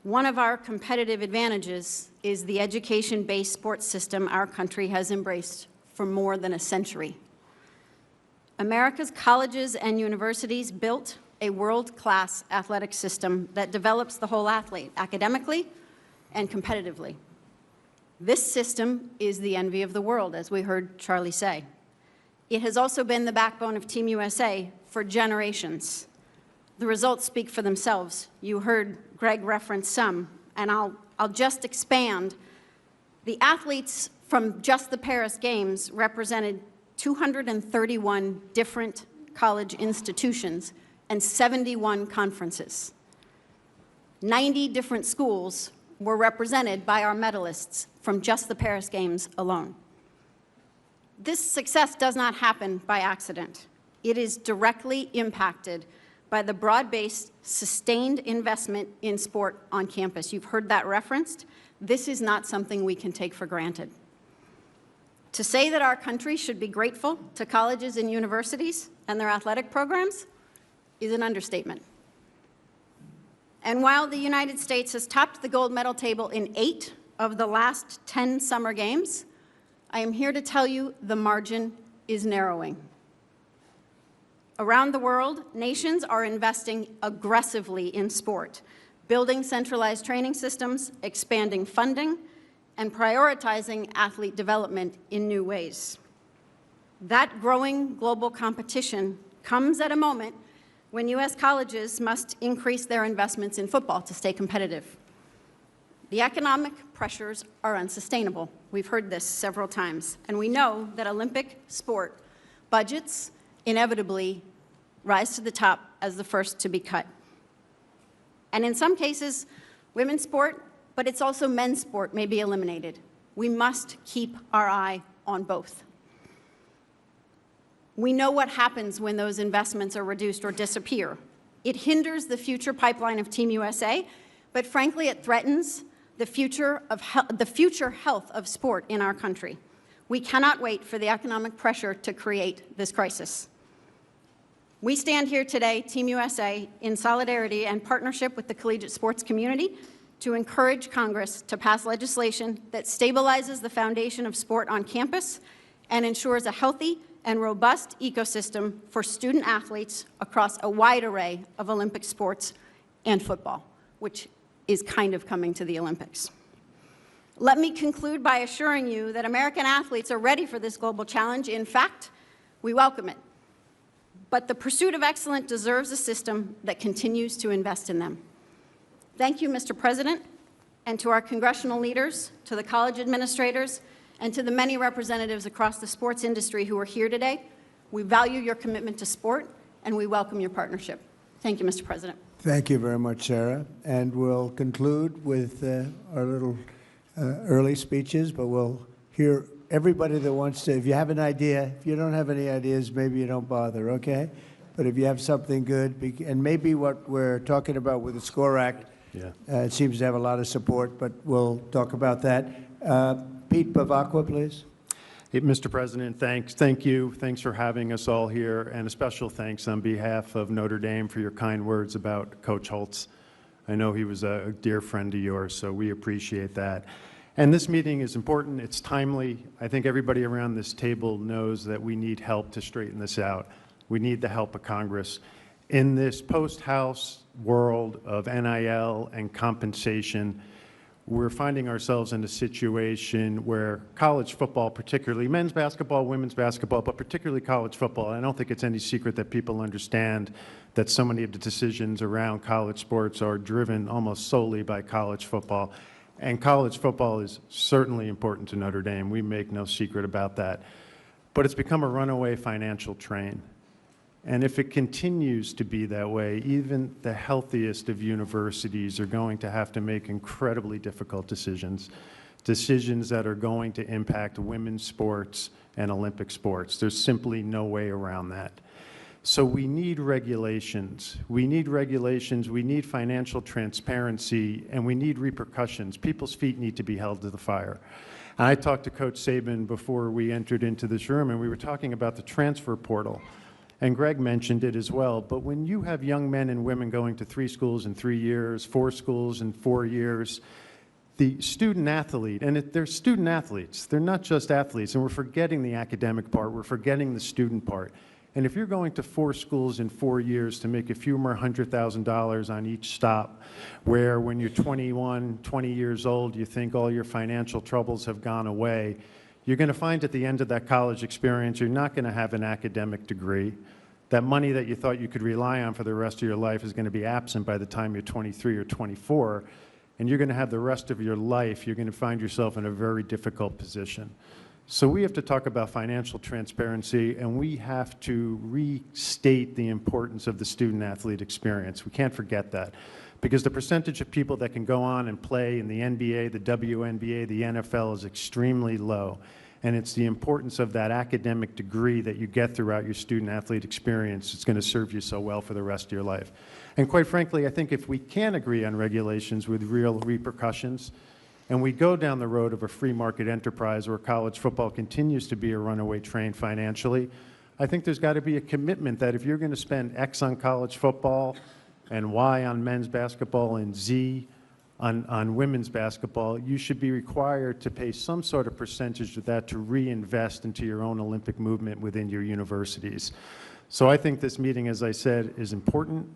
One of our competitive advantages is the education-based sports system our country has embraced for more than a century. America's colleges and universities built a world-class athletic system that develops the whole athlete, academically and competitively. This system is the envy of the world, as we heard Charlie say. It has also been the backbone of Team USA for generations. The results speak for themselves. You heard Greg reference some, and I'll just expand. The athletes from just the Paris Games represented 231 different college institutions and 71 conferences. 90 different schools were represented by our medalists from just the Paris Games alone. This success does not happen by accident. It is directly impacted by the broad-based, sustained investment in sport on campus. You've heard that referenced. This is not something we can take for granted. To say that our country should be grateful to colleges and universities and their athletic programs is an understatement. And while the United States has topped the gold medal table in 8 of the last 10 summer games, I am here to tell you the margin is narrowing. Around the world, nations are investing aggressively in sport, building centralized training systems, expanding funding, and prioritizing athlete development in new ways. That growing global competition comes at a moment when U.S. colleges must increase their investments in football to stay competitive. The economic pressures are unsustainable. We've heard this several times, and we know that Olympic sport budgets inevitably rise to the top as the first to be cut. And in some cases, women's sport, but it's also men's sport, may be eliminated. We must keep our eye on both. We know what happens when those investments are reduced or disappear. It hinders the future pipeline of Team USA, but frankly, it threatens the future health of sport in our country. We cannot wait for the economic pressure to create this crisis. We stand here today, Team USA, in solidarity and partnership with the collegiate sports community to encourage Congress to pass legislation that stabilizes the foundation of sport on campus and ensures a healthy and robust ecosystem for student athletes across a wide array of Olympic sports and football, which is kind of coming to the Olympics. Let me conclude by assuring you that American athletes are ready for this global challenge. In fact, we welcome it. But the pursuit of excellence deserves a system that continues to invest in them. Thank you, Mr. President, and to our congressional leaders, to the college administrators, and to the many representatives across the sports industry who are here today. We value your commitment to sport, and we welcome your partnership. Thank you, Mr. President. Thank you very much, Sarah. And we'll conclude with our little early speeches, but we'll hear everybody that wants to. If you have an idea, if you don't have any ideas, maybe you don't bother, okay? But if you have something good, and maybe what we're talking about with the SCORE Act, it seems to have a lot of support, but we'll talk about that. Pete Bevacqua, please. Hey, Mr. President, thank you. Thanks for having us all here, and a special thanks on behalf of Notre Dame for your kind words about Coach Holtz. I know he was a dear friend of yours, so we appreciate that. And this meeting is important. It's timely. I think everybody around this table knows that we need help to straighten this out. We need the help of Congress. In this post-House world of NIL and compensation, we're finding ourselves in a situation where college football, particularly men's basketball, women's basketball, but particularly college football, I don't think it's any secret that people understand that so many of the decisions around college sports are driven almost solely by college football. And college football is certainly important to Notre Dame. We make no secret about that. But it's become a runaway financial train. And if it continues to be that way, even the healthiest of universities are going to have to make incredibly difficult decisions that are going to impact women's sports and Olympic sports. There's simply no way around that. So we need regulations. We need regulations, we need financial transparency, and we need repercussions. People's feet need to be held to the fire. And I talked to Coach Saban before we entered into this room, and we were talking about the transfer portal. And Greg mentioned it as well, but when you have young men and women going to 3 schools in 3 years, 4 schools in 4 years, the student athlete, and they're student athletes, they're not just athletes, and we're forgetting the academic part, we're forgetting the student part. And if you're going to 4 schools in 4 years to make a few more $100,000 on each stop, where when you're 21, 20 years old, you think all your financial troubles have gone away, you're going to find at the end of that college experience, you're not going to have an academic degree. That money that you thought you could rely on for the rest of your life is going to be absent by the time you're 23 or 24, and you're going to have the rest of your life, you're going to find yourself in a very difficult position. So we have to talk about financial transparency, and we have to restate the importance of the student-athlete experience. We can't forget that, because the percentage of people that can go on and play in the NBA, the WNBA, the NFL is extremely low. And it's the importance of that academic degree that you get throughout your student-athlete experience that's going to serve you so well for the rest of your life. And quite frankly, I think if we can agree on regulations with real repercussions, and we go down the road of a free market enterprise where college football continues to be a runaway train financially, I think there's got to be a commitment that if you're going to spend X on college football, and Y on men's basketball and Z on women's basketball, you should be required to pay some sort of percentage of that to reinvest into your own Olympic movement within your universities. So I think this meeting, as I said, is important.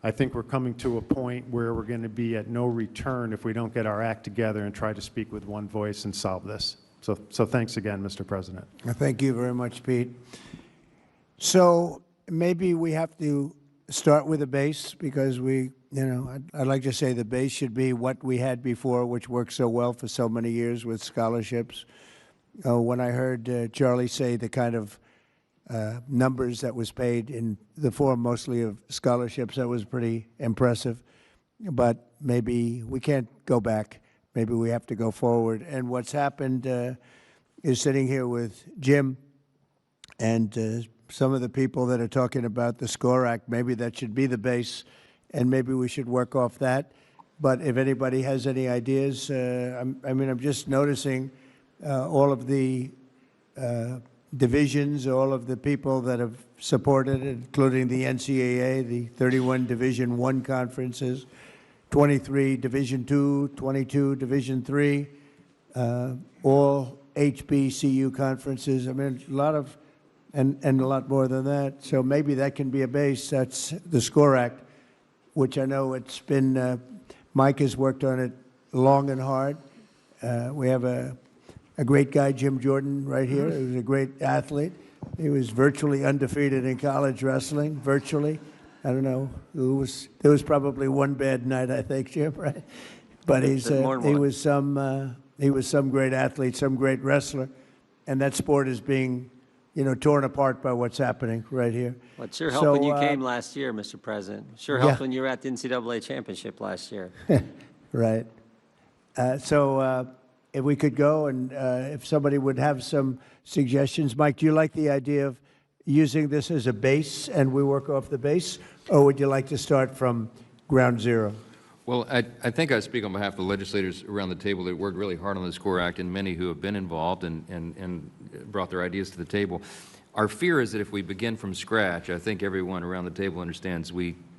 I think we're coming to a point where we're going to be at no return if we don't get our act together and try to speak with one voice and solve this. So thanks again, Mr. President. Thank you very much, Pete. So maybe we have to start with a base because I'd like to say the base should be what we had before, which worked so well for so many years with scholarships. When I heard Charlie say the kind of numbers that was paid in the form mostly of scholarships, that was pretty impressive. But maybe we can't go back. Maybe we have to go forward. And what's happened is sitting here with Jim and some of the people that are talking about the SCORE Act, maybe that should be the base, and maybe we should work off that. But if anybody has any ideas, I'm just noticing all of the divisions, all of the people that have supported it, including the NCAA, the 31 Division I conferences, 23 Division II, 22 Division III, all HBCU conferences. I mean, a lot of, and a lot more than that. So maybe that can be a base. That's the SCORE Act, which I know it's been, Mike has worked on it long and hard. We have a great guy, Jim Jordan, right here. He was a great athlete. He was virtually undefeated in college wrestling, virtually. I don't know. There was probably one bad night, I think, Jim, right? But he was some great athlete, some great wrestler, and that sport is being, torn apart by what's happening right here. Well, it sure helped when you came last year, Mr. President. Sure helped when you were at the NCAA championship last year. Right. If we could go and if somebody would have some suggestions. Mike, do you like the idea of using this as a base and we work off the base, or would you like to start from ground zero? Well, I think I speak on behalf of the legislators around the table that worked really hard on the SCORE Act and many who have been involved and brought their ideas to the table. Our fear is that if we begin from scratch, I think everyone around the table understands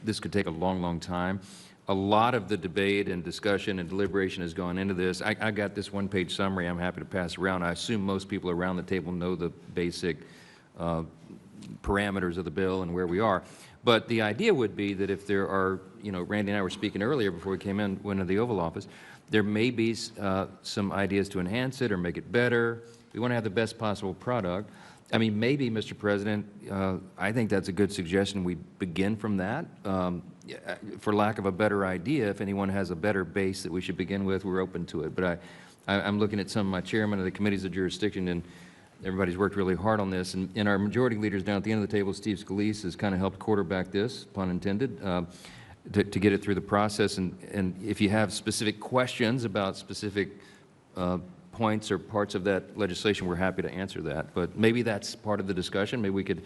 this could take a long, long time. A lot of the debate and discussion and deliberation has gone into this. I got this one-page summary I'm happy to pass around. I assume most people around the table know the basic parameters of the bill and where we are. But the idea would be that if there are, Randy and I were speaking earlier before we went into the Oval Office, there may be some ideas to enhance it or make it better. We want to have the best possible product. I mean, maybe, Mr. President, I think that's a good suggestion. We begin from that. For lack of a better idea, if anyone has a better base that we should begin with, we're open to it. But I'm looking at some of my chairmen of the committees of jurisdiction, and everybody's worked really hard on this. And our majority leaders down at the end of the table, Steve Scalise, has kind of helped quarterback this, pun intended, to get it through the process. And if you have specific questions about specific points or parts of that legislation, we're happy to answer that. But maybe that's part of the discussion. Maybe we could.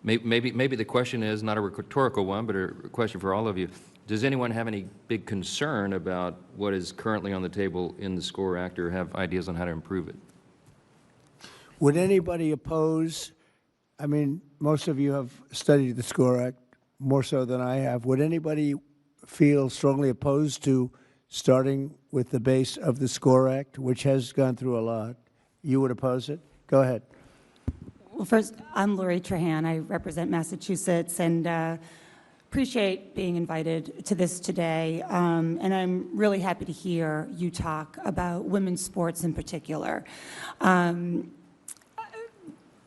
Maybe the question is not a rhetorical one, but a question for all of you. Does anyone have any big concern about what is currently on the table in the SCORE Act or have ideas on how to improve it? Would anybody oppose, I mean, most of you have studied the SCORE Act more so than I have. Would anybody feel strongly opposed to starting with the base of the SCORE Act, which has gone through a lot? You would oppose it? Go ahead. Well, first, I'm Lori Trahan. I represent Massachusetts and appreciate being invited to this today. And I'm really happy to hear you talk about women's sports in particular.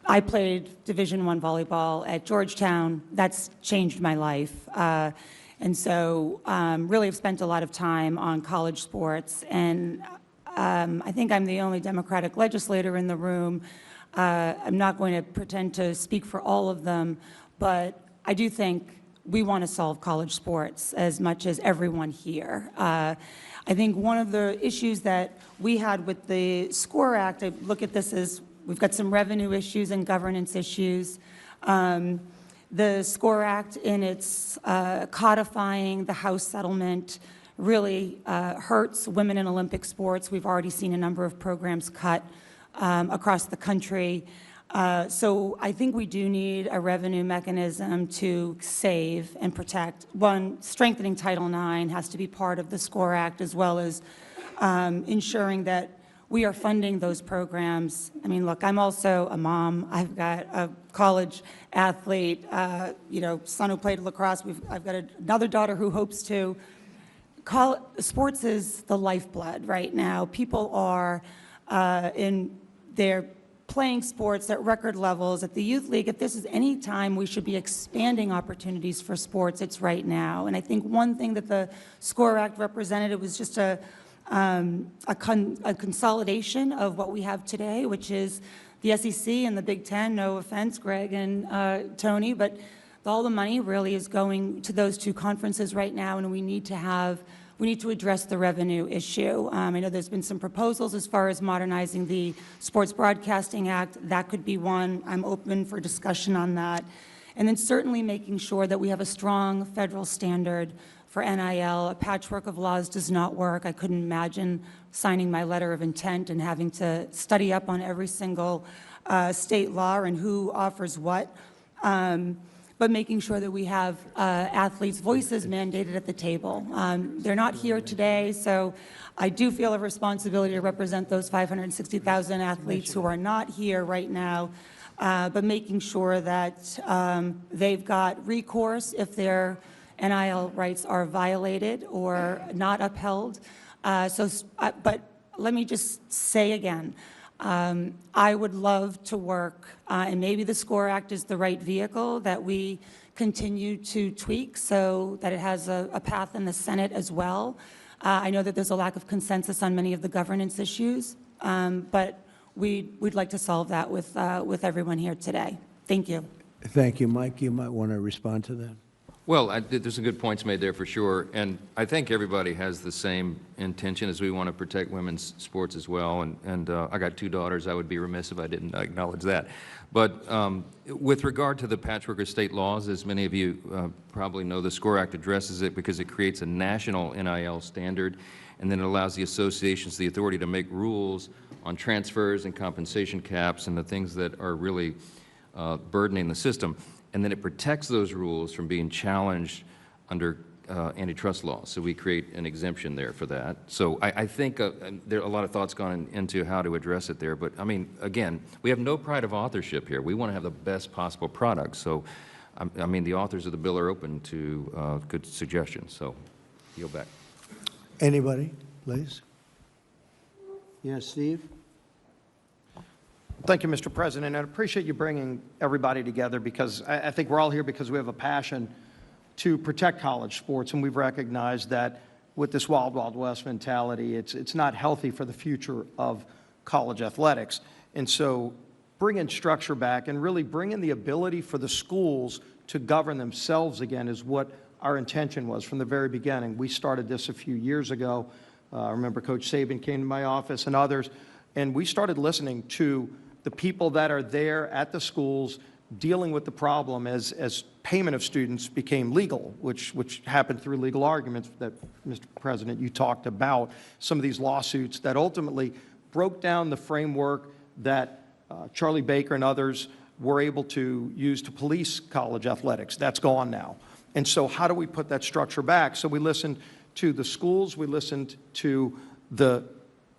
I played Division I volleyball at Georgetown. That's changed my life. And so really have spent a lot of time on college sports. And I think I'm the only Democratic legislator in the room. I'm not going to pretend to speak for all of them, but I do think we want to solve college sports as much as everyone here. I think one of the issues that we had with the SCORE Act, I look at this as we've got some revenue issues and governance issues. The SCORE Act in its codifying the House settlement really hurts women in Olympic sports. We've already seen a number of programs cut across the country. So I think we do need a revenue mechanism to save and protect. One, strengthening Title IX has to be part of the SCORE Act, as well as ensuring that we are funding those programs. I mean, look, I'm also a mom. I've got a college athlete, son who played lacrosse. I've got another daughter who hopes to. Sports is the lifeblood right now. People are they're playing sports at record levels at the youth league. If this is any time we should be expanding opportunities for sports, it's right now. And I think one thing that the SCORE Act represented was just a consolidation of what we have today, which is the SEC and the Big Ten. No offense, Greg and Tony, but all the money really is going to those two conferences right now, and we need to address the revenue issue. I know there's been some proposals as far as modernizing the Sports Broadcasting Act. That could be one. I'm open for discussion on that. And then certainly making sure that we have a strong federal standard for NIL. A patchwork of laws does not work. I couldn't imagine signing my letter of intent and having to study up on every single state law and who offers what. But making sure that we have athletes' voices mandated at the table. They're not here today, so I do feel a responsibility to represent those 560,000 athletes who are not here right now, but making sure that they've got recourse if their NIL rights are violated or not upheld. But let me just say again, I would love to work, and maybe the SCORE Act is the right vehicle, that we continue to tweak so that it has a path in the Senate as well. I know that there's a lack of consensus on many of the governance issues, but we'd like to solve that with everyone here today. Thank you. Thank you. Mike, you might want to respond to that. Well, there's some good points made there for sure, and I think everybody has the same intention as we want to protect women's sports as well, and I got two daughters. I would be remiss if I didn't acknowledge that. But with regard to the patchwork of state laws, as many of you probably know, the SCORE Act addresses it because it creates a national NIL standard, and then it allows the associations the authority to make rules on transfers and compensation caps and the things that are really burdening the system. And then it protects those rules from being challenged under antitrust laws. So we create an exemption there for that. So I think there are a lot of thoughts gone into how to address it there. But I mean, again, we have no pride of authorship here. We want to have the best possible product. So, I mean, the authors of the bill are open to good suggestions. So, yield back. Anybody, please? Yes, Steve? Thank you, Mr. President. I appreciate you bringing everybody together, because I think we're all here because we have a passion to protect college sports, and we've recognized that with this Wild Wild West mentality, it's not healthy for the future of college athletics. And so bringing structure back and really bringing the ability for the schools to govern themselves again is what our intention was from the very beginning. We started this a few years ago. I remember Coach Saban came to my office and others, and we started listening to the people that are there at the schools dealing with the problem as payment of students became legal, which happened through legal arguments that, Mr. President, you talked about, some of these lawsuits that ultimately broke down the framework that Charlie Baker and others were able to use to police college athletics. That's gone now. And so how do we put that structure back? So we listened to the schools, we listened to the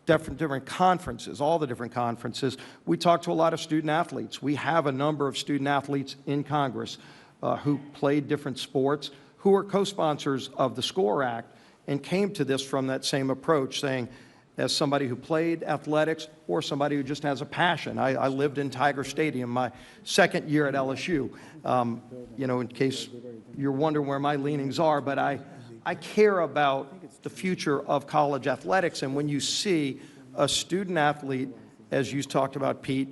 different conferences, all the different conferences. We talked to a lot of student athletes. We have a number of student athletes in Congress who played different sports, who are co-sponsors of the SCORE Act, and came to this from that same approach, saying, as somebody who played athletics or somebody who just has a passion. I lived in Tiger Stadium my second year at LSU. You know, in case you're wondering where my leanings are, but I care about the future of college athletics, and when you see a student athlete, as you talked about, Pete,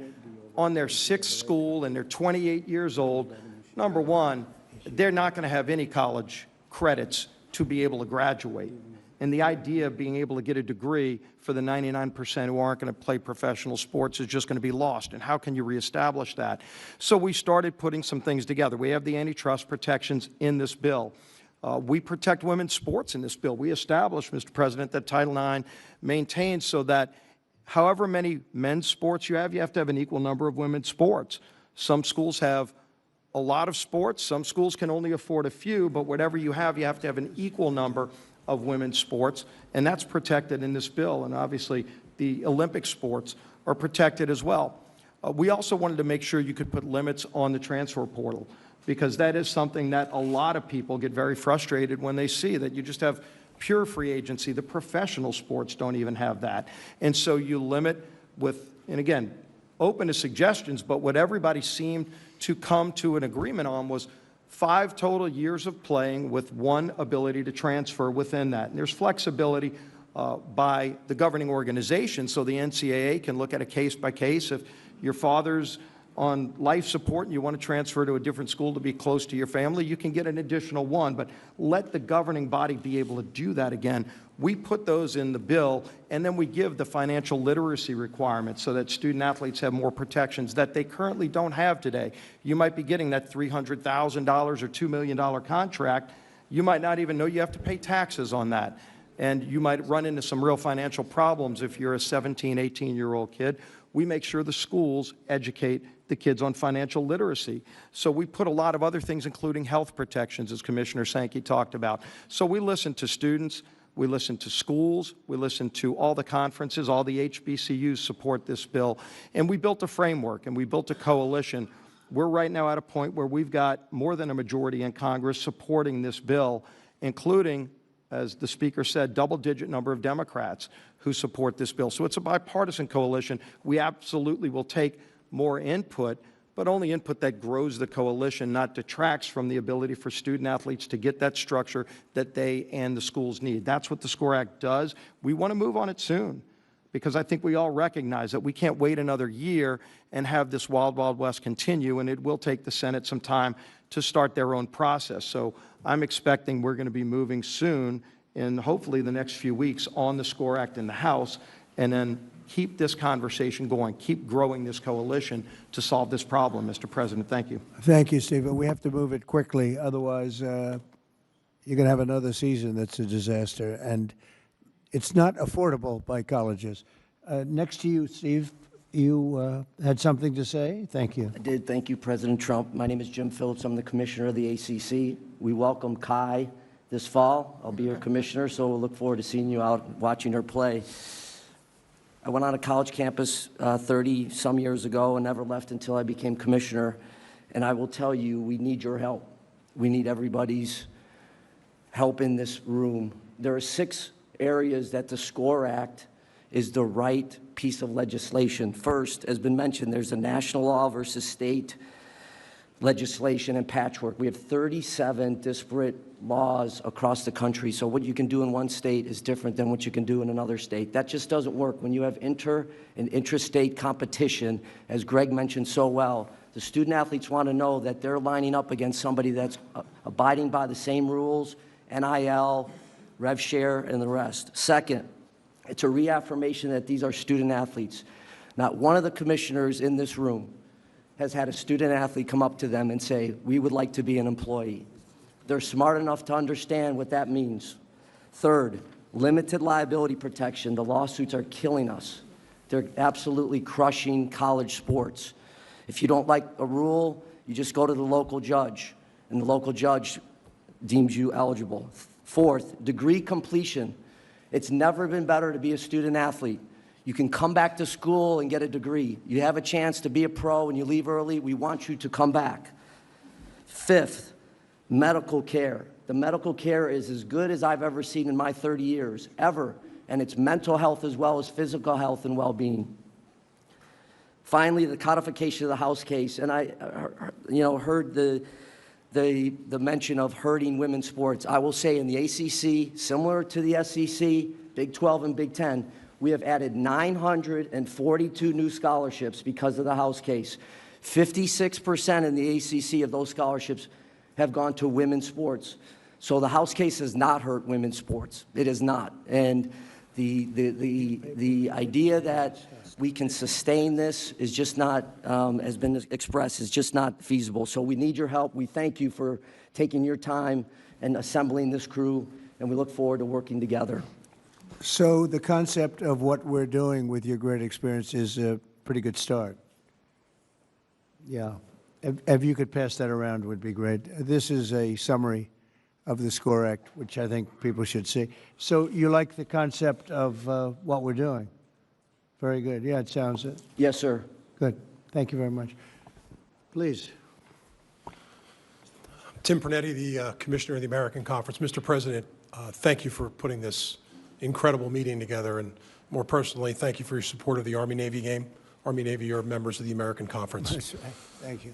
on their sixth school and they're 28 years old, number one, they're not going to have any college credits to be able to graduate. And the idea of being able to get a degree for the 99% who aren't going to play professional sports is just going to be lost. And how can you reestablish that? So we started putting some things together. We have the antitrust protections in this bill. We protect women's sports in this bill. We established, Mr. President, that Title IX maintains so that however many men's sports you have to have an equal number of women's sports. Some schools have a lot of sports. Some schools can only afford a few, but whatever you have to have an equal number of women's sports, and that's protected in this bill. And obviously, the Olympic sports are protected as well. We also wanted to make sure you could put limits on the transfer portal, because that is something that a lot of people get very frustrated when they see, that you just have pure free agency. The professional sports don't even have that. And so you limit with, and again, open to suggestions, but what everybody seemed to come to an agreement on was 5 total years of playing with 1 ability to transfer within that. And there's flexibility by the governing organization, so the NCAA can look at a case by case. If your father's on life support and you want to transfer to a different school to be close to your family, you can get an additional 1, but let the governing body be able to do that again. We put those in the bill, and then we give the financial literacy requirements so that student athletes have more protections that they currently don't have today. You might be getting that $300,000 or $2 million contract. You might not even know you have to pay taxes on that. And you might run into some real financial problems if you're a 17, 18-year-old kid. We make sure the schools educate the kids on financial literacy. So we put a lot of other things, including health protections, as Commissioner Sankey talked about. So we listen to students, we listen to schools, we listen to all the conferences, all the HBCUs support this bill, and we built a framework and we built a coalition. We're right now at a point where we've got more than a majority in Congress supporting this bill, including, as the Speaker said, double-digit number of Democrats who support this bill. So it's a bipartisan coalition. We absolutely will take more input, but only input that grows the coalition, not detracts from the ability for student athletes to get that structure that they and the schools need. That's what the SCORE Act does. We want to move on it soon, because I think we all recognize that we can't wait another year and have this wild, wild west continue, and it will take the Senate some time to start their own process. So I'm expecting we're going to be moving soon, in hopefully the next few weeks, on the SCORE Act in the House, and then keep this conversation going, keep growing this coalition to solve this problem. Mr. President, thank you. Thank you, Stephen. We have to move it quickly. Otherwise, you're going to have another season that's a disaster. And it's not affordable by colleges. Next to you, Steve, you had something to say? Thank you. I did. Thank you, President Trump. My name is Jim Phillips. I'm the commissioner of the ACC. We welcome Kai this fall. I'll be your commissioner, so we'll look forward to seeing you out watching her play. I went on a college campus 30-some years ago and never left until I became commissioner. And I will tell you, we need your help. We need everybody's help in this room. There are 6 areas that the SCORE Act is the right piece of legislation. First, as been mentioned, there's a national law versus state legislation and patchwork. We have 37 disparate laws across the country, so what you can do in one state is different than what you can do in another state. That just doesn't work. When you have inter- and intrastate competition, as Greg mentioned so well, the student athletes want to know that they're lining up against somebody that's abiding by the same rules, NIL, rev share, and the rest. Second, it's a reaffirmation that these are student athletes. Not one of the commissioners in this room has had a student athlete come up to them and say, we would like to be an employee. They're smart enough to understand what that means. Third, limited liability protection. The lawsuits are killing us. They're absolutely crushing college sports. If you don't like a rule, you just go to the local judge, and the local judge deems you eligible. Fourth, degree completion. It's never been better to be a student athlete. You can come back to school and get a degree. You have a chance to be a pro and you leave early, we want you to come back. Fifth, medical care. The medical care is as good as I've ever seen in my 30 years, ever. And it's mental health as well as physical health and well-being. Finally, the codification of the House case. And I heard the mention of hurting women's sports. I will say in the ACC, similar to the SEC, Big 12 and Big 10, we have added 942 new scholarships because of the House case. 56% in the ACC of those scholarships have gone to women's sports. So the House case has not hurt women's sports. It is not. And the idea that we can sustain this is just not, has been expressed, is just not feasible. So we need your help. We thank you for taking your time and assembling this crew, and we look forward to working together. So the concept of what we're doing with your great experience is a pretty good start. Yeah. If you could pass that around, would be great. This is a summary of the SCORE Act, which I think people should see. So you like the concept of what we're doing? Very good. Yeah, it sounds it. Yes, sir. Good. Thank you very much. Please. Tim Pernetti, the Commissioner of the American Conference. Mr. President, thank you for putting this incredible meeting together, and more personally, thank you for your support of the Army-Navy game. Army-Navy are members of the American Conference. That's right. Thank you.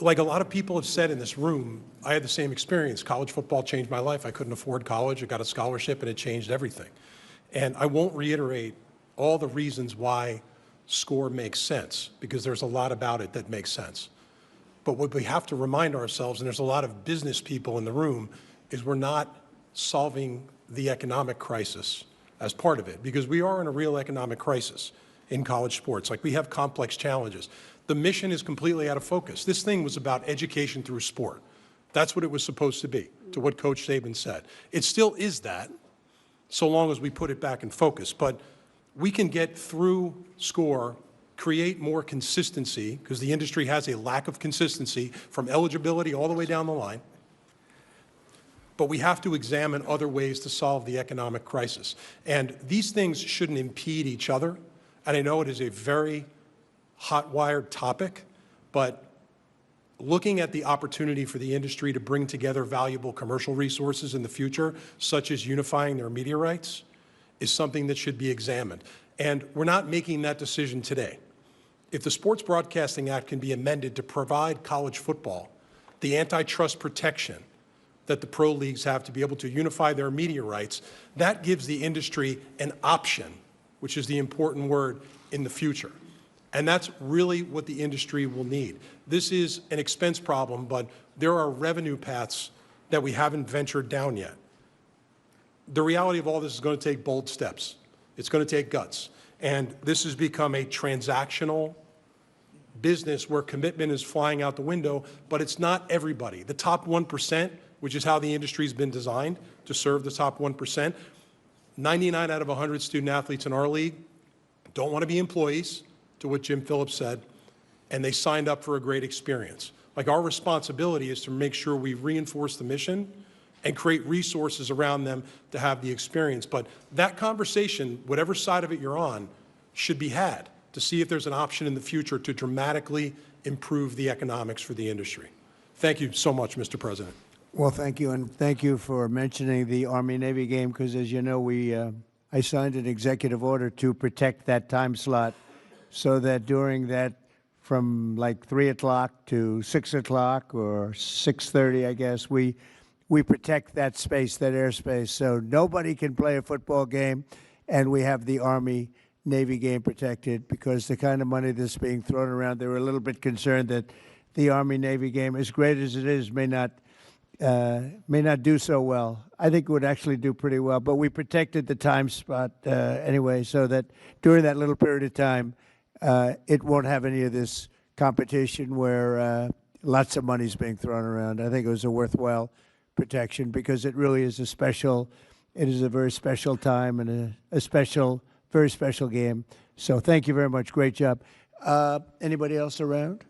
Like a lot of people have said in this room, I had the same experience. College football changed my life. I couldn't afford college. I got a scholarship, and it changed everything. And I won't reiterate all the reasons why SCORE makes sense, because there's a lot about it that makes sense. But what we have to remind ourselves, and there's a lot of business people in the room, is we're not solving the economic crisis as part of it, because we are in a real economic crisis in college sports. Like, we have complex challenges. The mission is completely out of focus. This thing was about education through sport. That's what it was supposed to be, to what Coach Saban said. It still is that, so long as we put it back in focus. But we can get through SCORE, create more consistency, because the industry has a lack of consistency from eligibility all the way down the line. But we have to examine other ways to solve the economic crisis. And these things shouldn't impede each other. And I know it is a very hot-wired topic, but looking at the opportunity for the industry to bring together valuable commercial resources in the future, such as unifying their media rights, is something that should be examined. And we're not making that decision today. If the Sports Broadcasting Act can be amended to provide college football the antitrust protection that the pro leagues have to be able to unify their media rights, that gives the industry an option, which is the important word, in the future. And that's really what the industry will need. This is an expense problem, but there are revenue paths that we haven't ventured down yet. The reality of all this is going to take bold steps. It's going to take guts. And this has become a transactional business where commitment is flying out the window, but it's not everybody. The top 1%, which is how the industry's been designed to serve the top 1%, 99 out of 100 student athletes in our league don't want to be employees, to what Jim Phillips said, and they signed up for a great experience. Like, our responsibility is to make sure we reinforce the mission and create resources around them to have the experience. But that conversation, whatever side of it you're on, should be had to see if there's an option in the future to dramatically improve the economics for the industry. Thank you so much, Mr. President. Well, thank you, and thank you for mentioning the Army-Navy game, because, as you know, I signed an executive order to protect that time slot so that during that, from like 3 o'clock to 6 o'clock or 6:30, I guess, we protect that space, that airspace, so nobody can play a football game, and we have the Army-Navy game protected, because the kind of money that's being thrown around, they were a little bit concerned that the Army-Navy game, as great as it is, may not do so well. I think it would actually do pretty well, but we protected the time spot anyway, so that during that little period of time, it won't have any of this competition where lots of money's being thrown around. I think it was a worthwhile protection, because it really is it is a very special time and a special, very special game. So thank you very much. Great job. Anybody else around?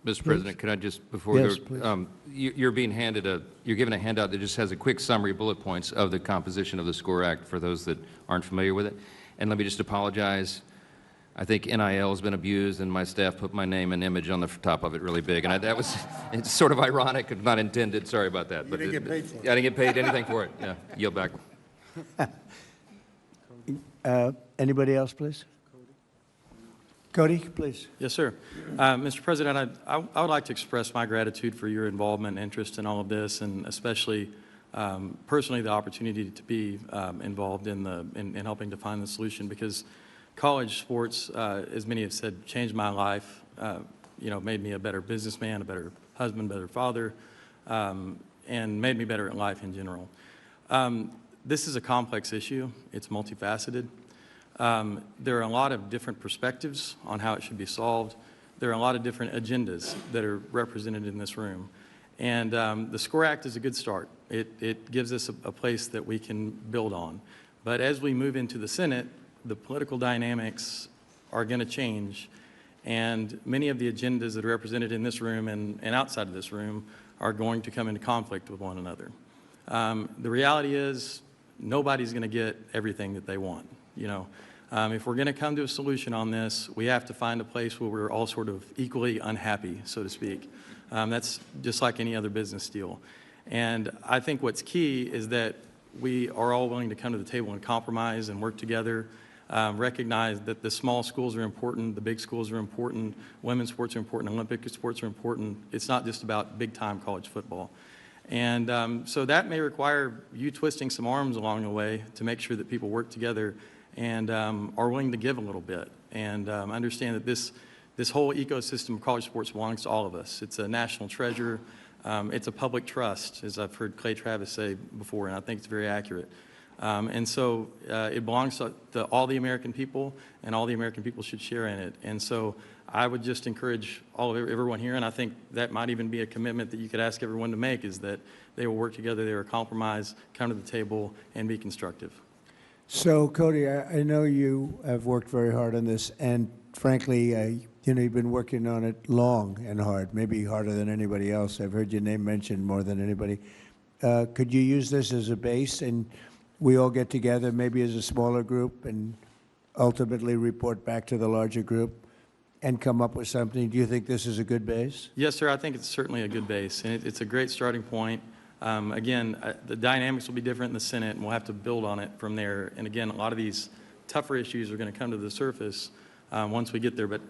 Mr. President, could I just, before we Yes, go, you're given a handout that just has a quick summary, bullet points of the composition of the SCORE Act for those that aren't familiar with it. And let me just apologize. I think NIL has been abused, and my staff put my name and image on the top of it really big. And it's sort of ironic and not intended. Sorry about that. You didn't get paid for it. I didn't get paid anything for it. Yeah, yield back. Anybody else, please? Cody, please. Yes, sir. Mr. President, I would like to express my gratitude for your involvement and interest in all of this, and especially personally the opportunity to be involved in helping to find the solution, because college sports, as many have said, changed my life, made me a better businessman, a better husband, better father, and made me better at life in general. This is a complex issue. It's multifaceted. There are a lot of different perspectives on how it should be solved. There are a lot of different agendas that are represented in this room. And the SCORE Act is a good start. It gives us a place that we can build on. But as we move into the Senate, the political dynamics are going to change, and many of the agendas that are represented in this room and outside of this room are going to come into conflict with one another. The reality is nobody's going to get everything that they want. If we're going to come to a solution on this, we have to find a place where we're all sort of equally unhappy, so to speak. That's just like any other business deal. And I think what's key is that we are all willing to come to the table and compromise and work together, recognize that the small schools are important, the big schools are important, women's sports are important, Olympic sports are important. It's not just about big-time college football. And so that may require you twisting some arms along the way to make sure that people work together and are willing to give a little bit and understand that this whole ecosystem of college sports belongs to all of us. It's a national treasure. It's a public trust, as I've heard Clay Travis say before, and I think it's very accurate. And so it belongs to all the American people, and all the American people should share in it. And so I would just encourage everyone here, and I think that might even be a commitment that you could ask everyone to make, is that they will work together, they will compromise, come to the table, and be constructive. So, Cody, I know you have worked very hard on this, and frankly, you've been working on it long and hard, maybe harder than anybody else. I've heard your name mentioned more than anybody. Could you use this as a base, and we all get together, maybe as a smaller group, and ultimately report back to the larger group and come up with something? Do you think this is a good base? Yes, sir. I think it's certainly a good base, and it's a great starting point. Again, the dynamics will be different in the Senate, and we'll have to build on it from there. And again, a lot of these tougher issues are going to come to the surface once we get there. But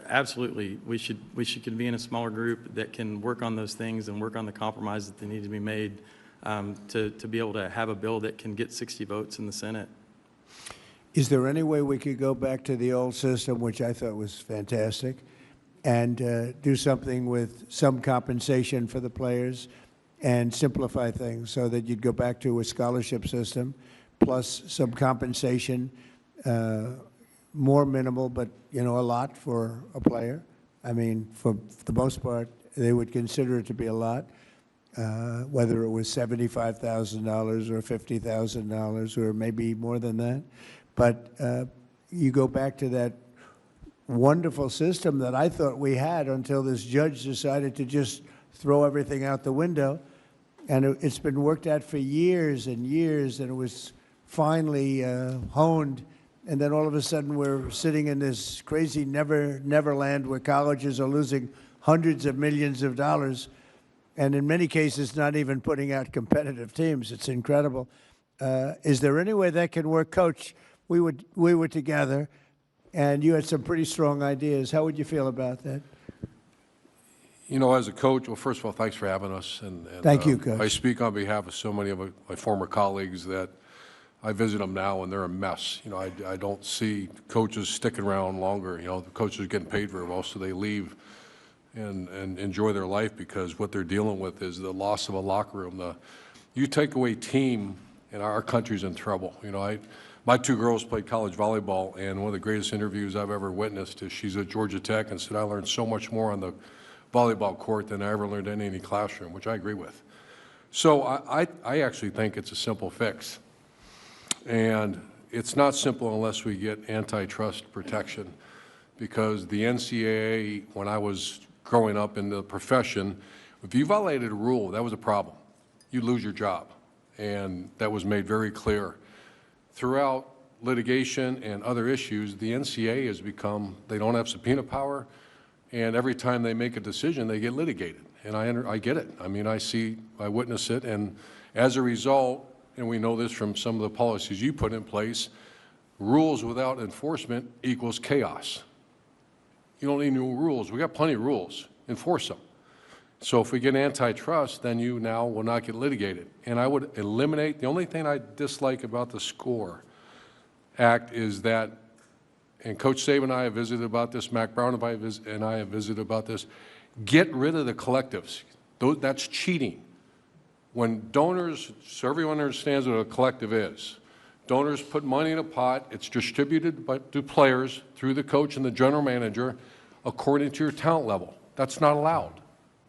absolutely, we should convene a smaller group that can work on those things and work on the compromises that need to be made to be able to have a bill that can get 60 votes in the Senate. Is there any way we could go back to the old system, which I thought was fantastic, and do something with some compensation for the players and simplify things so that you'd go back to a scholarship system plus some compensation, more minimal, but, a lot for a player? I mean, for the most part, they would consider it to be a lot, whether it was $75,000 or $50,000 or maybe more than that. But you go back to that wonderful system that I thought we had until this judge decided to just throw everything out the window. And it's been worked at for years and years, and it was finally honed. And then all of a sudden we're sitting in this crazy neverland where colleges are losing hundreds of millions of dollars, and in many cases not even putting out competitive teams. It's incredible. Is there any way that can work? Coach, we were together, and you had some pretty strong ideas. How would you feel about that? As a coach, well, first of all, thanks for having us. And Thank you, Coach. I speak on behalf of so many of my former colleagues that I visit them now, and they're a mess. I don't see coaches sticking around longer. The coaches are getting paid very well, so they leave and enjoy their life, because what they're dealing with is the loss of a locker room. You take away team, and our country's in trouble. My two girls played college volleyball, and one of the greatest interviews I've ever witnessed is she's at Georgia Tech and said, I learned so much more on the volleyball court than I ever learned in any classroom, which I agree with. So I actually think it's a simple fix. And it's not simple unless we get antitrust protection, because the NCAA, when I was growing up in the profession, if you violated a rule, that was a problem. You'd lose your job. And that was made very clear. Throughout litigation and other issues, the NCAA has become, they don't have subpoena power, and every time they make a decision, they get litigated. And I get it. I mean, I witness it, and as a result, and we know this from some of the policies you put in place, rules without enforcement equals chaos. You don't need new rules. We got plenty of rules. Enforce them. So if we get antitrust, then you now will not get litigated. And I would eliminate, the only thing I dislike about the SCORE Act is that, and Coach Saban and I have visited about this, Mac Brown and I have visited about this, get rid of the collectives. That's cheating. When donors, so everyone understands what a collective is, donors put money in a pot, it's distributed to players through the coach and the general manager according to your talent level. That's not allowed.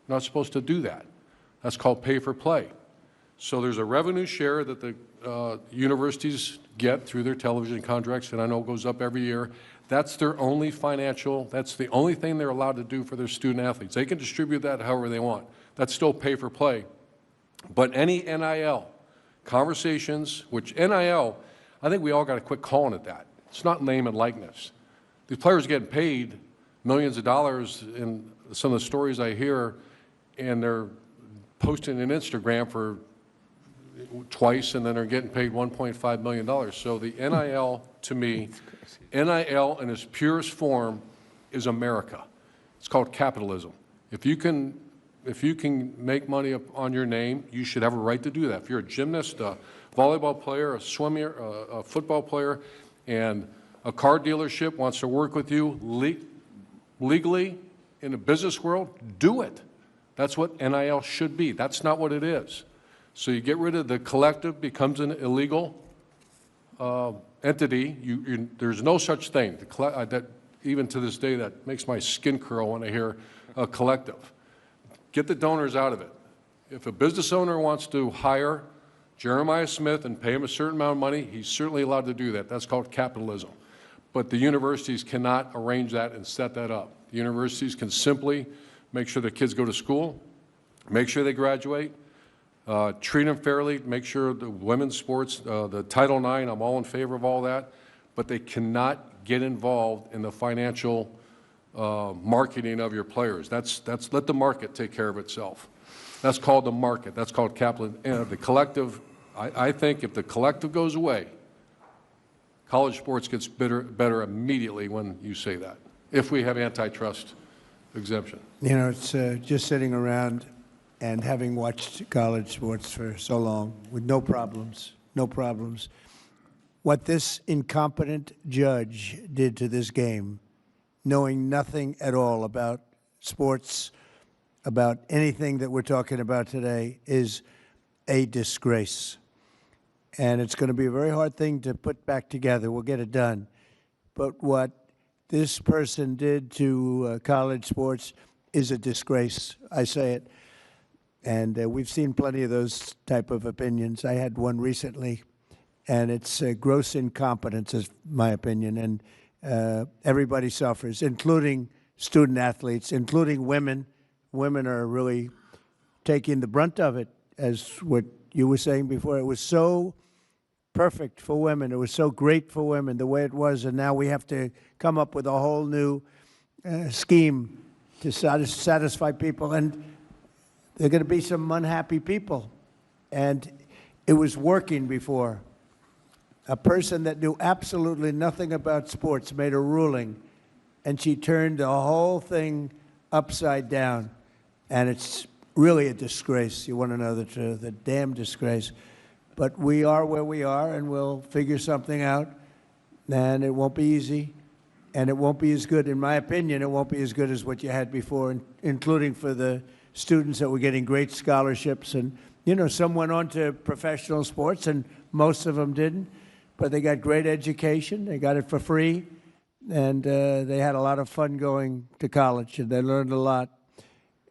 You're not supposed to do that. That's called pay for play. So there's a revenue share that the universities get through their television contracts, and I know it goes up every year. That's their only that's the only thing they're allowed to do for their student athletes. They can distribute that however they want. That's still pay for play. But any NIL conversations, which NIL, I think we all got to quit calling it that. It's not name and likeness. These players are getting paid millions of dollars in some of the stories I hear, and they're posting an Instagram for twice, and then they're getting paid $1.5 million. So the NIL, to me, NIL in its purest form is America. It's called capitalism. If you can make money on your name, you should have a right to do that. If you're a gymnast, a volleyball player, a swimmer, a football player, and a car dealership wants to work with you legally in the business world, do it. That's what NIL should be. That's not what it is. So you get rid of the collective, becomes an illegal entity. There's no such thing. That even to this day, that makes my skin curl when I hear a collective. Get the donors out of it. If a business owner wants to hire Jeremiah Smith and pay him a certain amount of money, he's certainly allowed to do that. That's called capitalism. But the universities cannot arrange that and set that up. The universities can simply make sure the kids go to school, make sure they graduate, treat them fairly, make sure the women's sports, the Title IX, I'm all in favor of all that, but they cannot get involved in the financial marketing of your players. That's let the market take care of itself. That's called the market. That's called capital. The collective, I think if the collective goes away, college sports gets better immediately when you say that, if we have antitrust exemption. You know, it's just sitting around and having watched college sports for so long with no problems, what this incompetent judge did to this game, knowing nothing at all about sports, about anything that we're talking about today, is a disgrace. And it's going to be a very hard thing to put back together. We'll get it done. But what this person did to college sports is a disgrace. I say it. And we've seen plenty of those type of opinions. I had one recently, and it's gross incompetence, is my opinion. And everybody suffers, including student athletes, including women. Women are really taking the brunt of it, as what you were saying before. It was so perfect for women. It was so great for women, the way it was, and now we have to come up with a whole new scheme to satisfy people. And there are going to be some unhappy people. And it was working before. A person that knew absolutely nothing about sports made a ruling, and she turned the whole thing upside down. And it's really a disgrace. You want to know the truth, a damn disgrace. But we are where we are, and we'll figure something out. And it won't be easy, and it won't be as good. In my opinion, it won't be as good as what you had before, including for the students that were getting great scholarships. And, you know, some went on to professional sports, and most of them didn't. But they got great education. They got it for free. And they had a lot of fun going to college, and they learned a lot.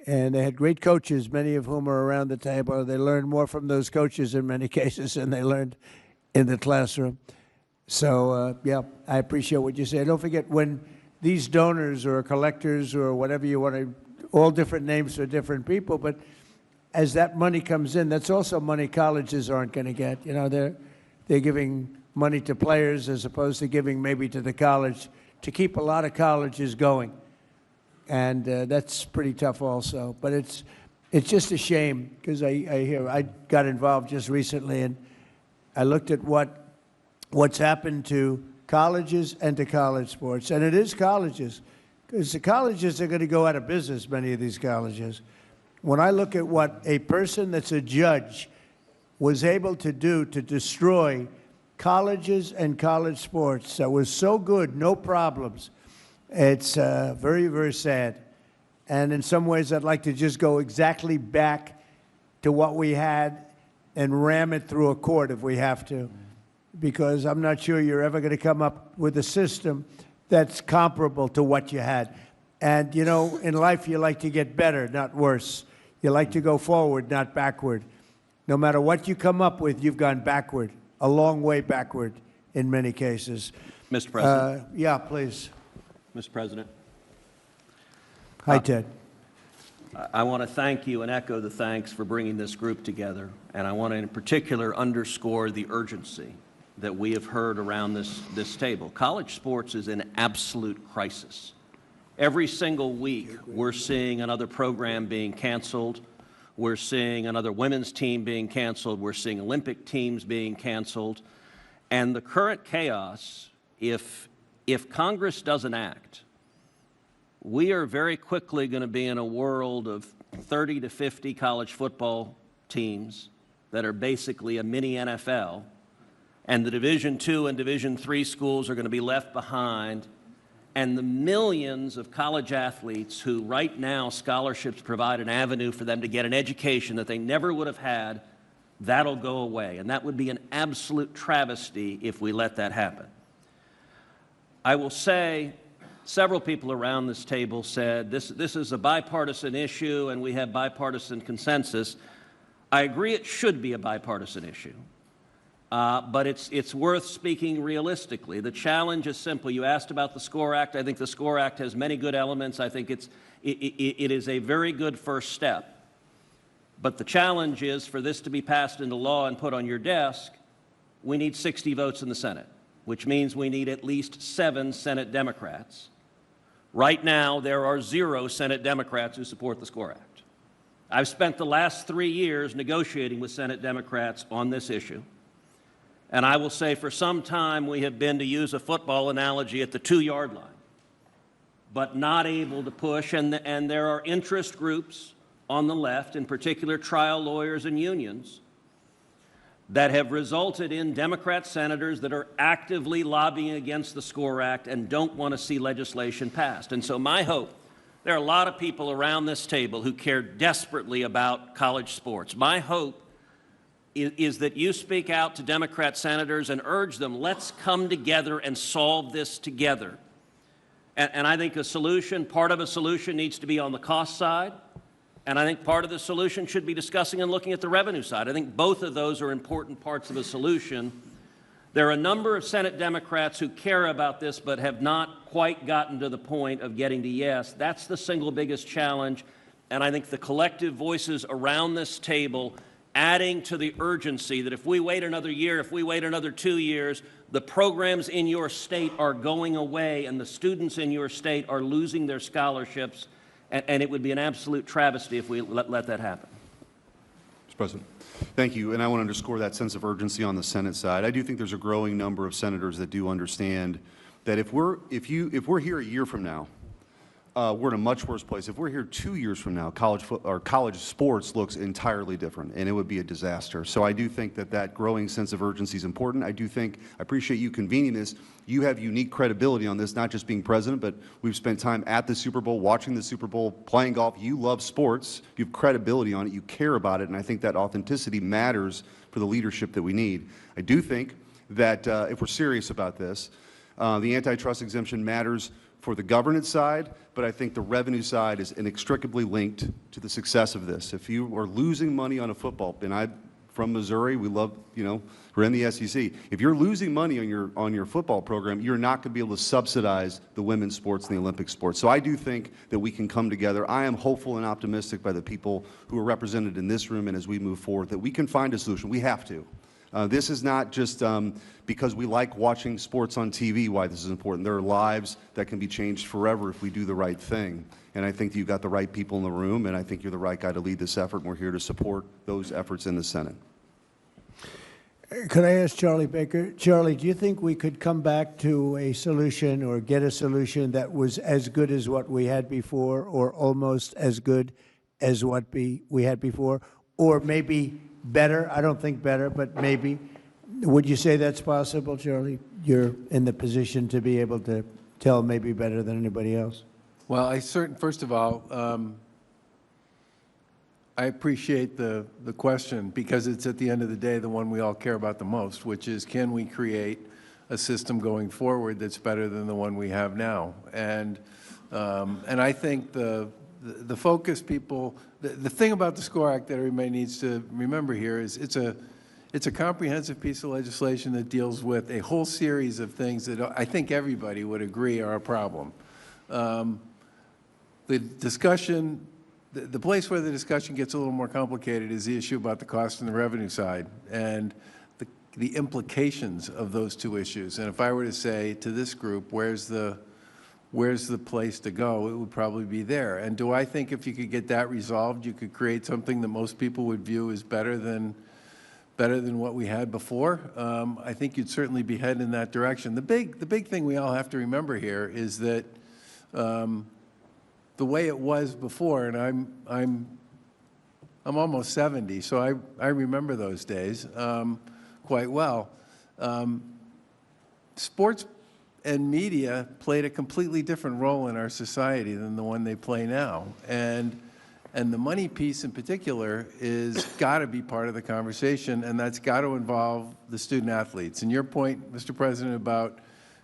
And they had great coaches, many of whom are around the table. They learned more from those coaches in many cases than they learned in the classroom. So, yeah, I appreciate what you say. Don't forget, when these donors or collectors or whatever you want to, all different names for different people, but as that money comes in, that's also money colleges aren't going to get. You know, they're giving money to players as opposed to giving maybe to the college to keep a lot of colleges going. And that's pretty tough also. But it's just a shame, because I got involved just recently, and I looked at what's happened to colleges and to college sports. And it is colleges, because the colleges are going to go out of business, many of these colleges. When I look at what a person that's a judge was able to do to destroy colleges and college sports that was so good, no problems, it's very, very sad. And in some ways, I'd like to just go exactly back to what we had and ram it through a court if we have to, because I'm not sure you're ever going to come up with a system that's comparable to what you had. And, you know, in life, you like to get better, not worse. You like to go forward, not backward. no matter what you come up with, you've gone backward, a long way backward in many cases. Mr. President. Yeah, please. Mr. President. Hi, Ted. I want to thank you and echo the thanks for bringing this group together. And I want to in particular underscore the urgency that we have heard around this table. College sports is in absolute crisis. Every single week, we're seeing another program being canceled. We're seeing another women's team being canceled. We're seeing Olympic teams being canceled. And the current chaos, if Congress doesn't act, we are very quickly going to be in a world of 30 to 50 college football teams that are basically a mini NFL, and the Division II and Division III schools are going to be left behind, and the millions of college athletes who right now scholarships provide an avenue for them to get an education that they never would have had, that'll go away. And that would be an absolute travesty if we let that happen. I will say, several people around this table said this is a bipartisan issue and we have bipartisan consensus. I agree it should be a bipartisan issue, but it's worth speaking realistically. The challenge is simple. You asked about the SCORE Act. I think the SCORE Act has many good elements. I think it is a very good first step. But the challenge is for this to be passed into law and put on your desk, we need 60 votes in the Senate, which means we need at least 7 Senate Democrats. Right now, there are 0 Senate Democrats who support the SCORE Act. I've spent the last 3 years negotiating with Senate Democrats on this issue. And I will say for some time we have been, to use a football analogy, at the 2-yard line, but not able to push. And there are interest groups on the left, in particular trial lawyers and unions, that have resulted in Democrat senators that are actively lobbying against the SCORE Act and don't want to see legislation passed. And so my hope, there are a lot of people around this table who care desperately about college sports. My hope is that you speak out to Democrat senators and urge them, let's come together and solve this together. And I think part of a solution needs to be on the cost side. And I think part of the solution should be discussing and looking at the revenue side. I think both of those are important parts of a solution. There are a number of Senate Democrats who care about this but have not quite gotten to the point of getting to yes. That's the single biggest challenge. And I think the collective voices around this table adding to the urgency that if we wait another year, if we wait another 2 years, the programs in your state are going away and the students in your state are losing their scholarships. And it would be an absolute travesty if we let that happen. Mr. President. Thank you. And I want to underscore that sense of urgency on the Senate side. I do think there's a growing number of senators that do understand that if we're here a year from now, we're in a much worse place. If we're here 2 years from now, college sports looks entirely different, and it would be a disaster. So I do think that growing sense of urgency is important. I appreciate you convening this. You have unique credibility on this, not just being president, but we've spent time at the Super Bowl, watching the Super Bowl, playing golf. You love sports. You have credibility on it. You care about it, and I think that authenticity matters for the leadership that we need. I do think that if we're serious about this, the antitrust exemption matters for the governance side, but I think the revenue side is inextricably linked to the success of this. If you are losing money on a football, and I'm from Missouri, we love, we're in the SEC. If you're losing money on your football program, you're not going to be able to subsidize the women's sports and the Olympic sports. So I do think that we can come together. I am hopeful and optimistic by the people who are represented in this room and as we move forward that we can find a solution. We have to. This is not just because we like watching sports on TV why this is important. There are lives that can be changed forever if we do the right thing. And I think you've got the right people in the room, and I think you're the right guy to lead this effort, and we're here to support those efforts in the Senate. Could I ask Charlie Baker? Charlie, do you think we could come back to a solution or get a solution that was as good as what we had before or almost as good as what we had before? Or maybe better? I don't think better, but maybe. Would you say that's possible, Charlie? You're in the position to be able to tell maybe better than anybody else. Well, first of all, I appreciate the question because it's at the end of the day the one we all care about the most, which is can we create a system going forward that's better than the one we have now? And I think the the focus people, the thing about the SCORE Act that everybody needs to remember here is it's a comprehensive piece of legislation that deals with a whole series of things that I think everybody would agree are a problem. The discussion, the place where the discussion gets a little more complicated is the issue about the cost and the revenue side and the implications of those two issues. And if I were to say to this group, where's the place to go, it would probably be there. And do I think if you could get that resolved, you could create something that most people would view as better than what we had before? I think you'd certainly be heading in that direction. The big thing we all have to remember here is that the way it was before, and I'm almost 70, so I remember those days quite well. Sports and media played a completely different role in our society than the one they play now. And the money piece in particular is got to be part of the conversation, and that's got to involve the student athletes. And your point, Mr. President, about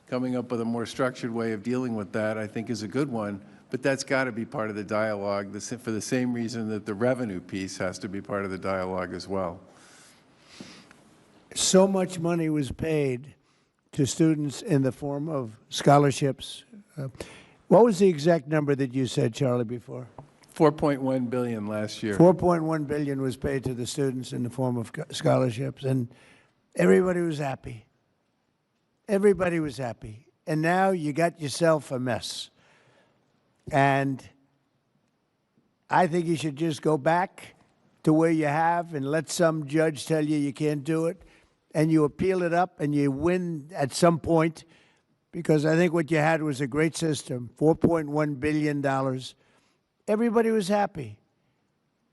coming up with a more structured way of dealing with that, I think is a good one, but that's got to be part of the dialogue for the same reason that the revenue piece has to be part of the dialogue as well. So much money was paid to students in the form of scholarships. What was the exact number that you said, Charlie, before? $4.1 billion last year. $4.1 billion was paid to the students in the form of scholarships, and everybody was happy. Everybody was happy. And now you got yourself a mess. And I think you should just go back to where you have and let some judge tell you you can't do it, and you appeal it up and you win at some point, because I think what you had was a great system, $4.1 billion. Everybody was happy.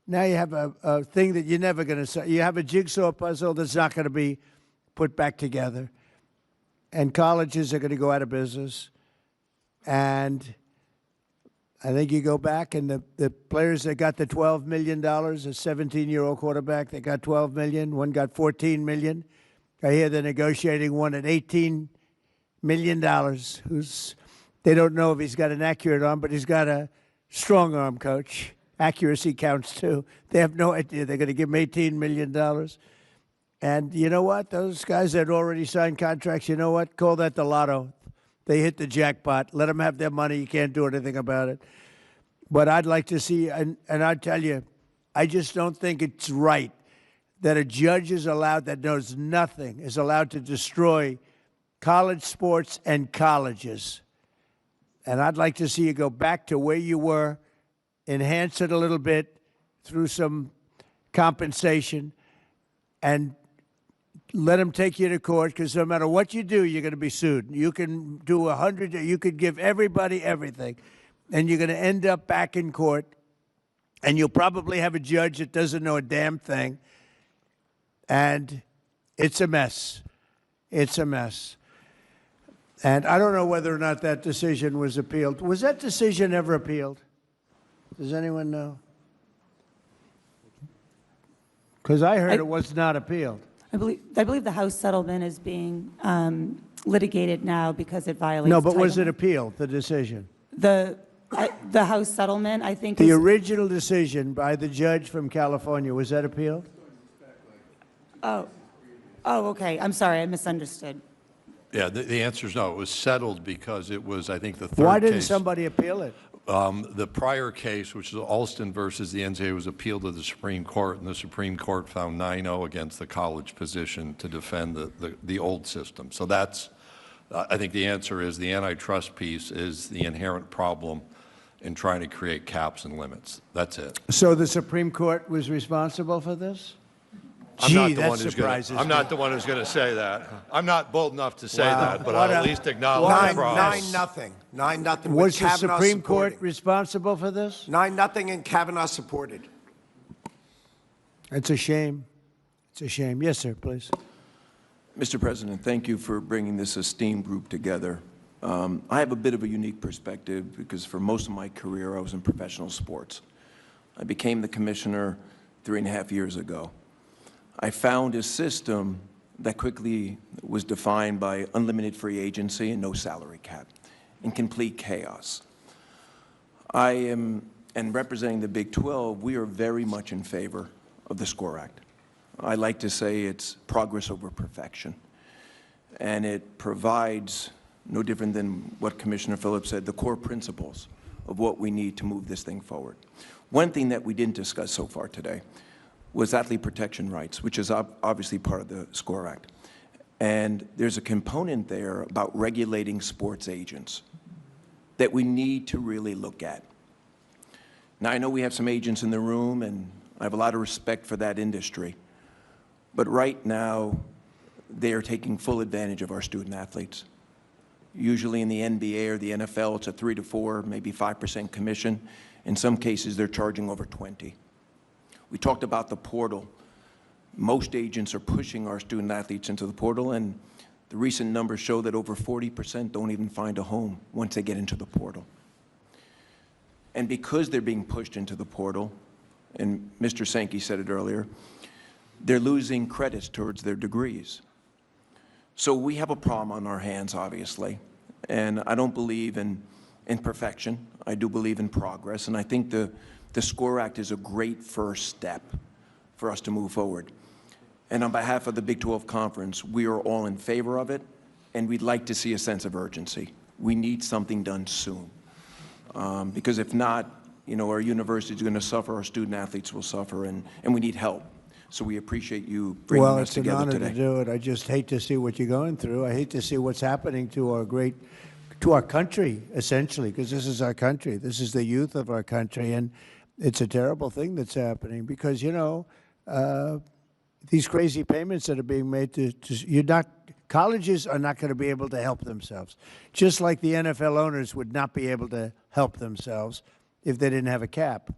Now you have a thing that you're never going to, you have a jigsaw puzzle that's not going to be put back together. And colleges are going to go out of business. And I think you go back and the players that got the $12 million, a 17-year-old quarterback that got $12 million, one got $14 million. I hear they're negotiating one at $18 million, they don't know if he's got an accurate arm, but he's got a strong arm, coach. Accuracy counts too. They have no idea. They're going to give him $18 million. And you know what? Those guys that already signed contracts, you know what? Call that the lotto. They hit the jackpot. Let them have their money. You can't do anything about it. But I'd like to see, and I tell you, I just don't think it's right that a judge is allowed, that knows nothing, is allowed to destroy college sports and colleges. And I'd like to see you go back to where you were, enhance it a little bit through some compensation, and let them take you to court, because no matter what you do, you're going to be sued. You can do 100, you could give everybody everything, and you're going to end up back in court, and you'll probably have a judge that doesn't know a damn thing, and it's a mess. It's a mess. And I don't know whether or not that decision was appealed. Was that decision ever appealed? Does anyone know? Because I heard it was not appealed. I believe the House settlement is being litigated now because it violates No, but Title was it appealed, the decision? The House settlement, I think, The original decision by the judge from California, was that appealed? Oh, okay. I'm sorry, I misunderstood. Yeah, the answer is no. It was settled because it was, I think, the third case. Why didn't somebody appeal it? The prior case, which is Alston versus the NCAA, was appealed to the Supreme Court, and the Supreme Court found 9-0 against the college position to defend the old system. So that's, I think the answer is the antitrust piece is the inherent problem in trying to create caps and limits. That's it. So the Supreme Court was responsible for this? I'm not the one who's going to say that. I'm not bold enough to say that, but I'll at least acknowledge the problem. 9-0. 9-0. Was the Supreme Court responsible for this? 9-0 and Kavanaugh supported. It's a shame. It's a shame. Yes, sir, please. Mr. President, thank you for bringing this esteemed group together. I have a bit of a unique perspective because for most of my career I was in professional sports. I became the commissioner 3.5 years ago. I found a system that quickly was defined by unlimited free agency and no salary cap, in complete chaos. I am and representing the Big 12, we are very much in favor of the SCORE Act. I like to say it's progress over perfection. And it provides, no different than what Commissioner Phillips said, the core principles of what we need to move this thing forward. One thing that we didn't discuss so far today was athlete protection rights, which is obviously part of the SCORE Act. And there's a component there about regulating sports agents that we need to really look at. Now, I know we have some agents in the room, and I have a lot of respect for that industry. But right now, they are taking full advantage of our student athletes. Usually in the NBA or the NFL, it's a 3 to 4, maybe 5% commission. In some cases, they're charging over 20. We talked about the portal. Most agents are pushing our student athletes into the portal, and the recent numbers show that over 40% don't even find a home once they get into the portal. And because they're being pushed into the portal, and Mr. Sankey said it earlier, they're losing credits towards their degrees. So we have a problem on our hands, obviously, and I don't believe in perfection. I do believe in progress, and I think the SCORE Act is a great first step for us to move forward. And on behalf of the Big 12 Conference, we are all in favor of it, and we'd like to see a sense of urgency. We need something done soon, because if not, you know, our university is going to suffer, our student athletes will suffer, and we need help. So we appreciate you bringing us together Well, it's today. an honor to do it. I just hate to see what you're going through. I hate to see what's happening to our country, essentially, because this is our country. This is the youth of our country, and it's a terrible thing that's happening because, you know, these crazy payments that are being made colleges are not going to be able to help themselves. Just like the NFL owners would not be able to help themselves if they didn't have a cap.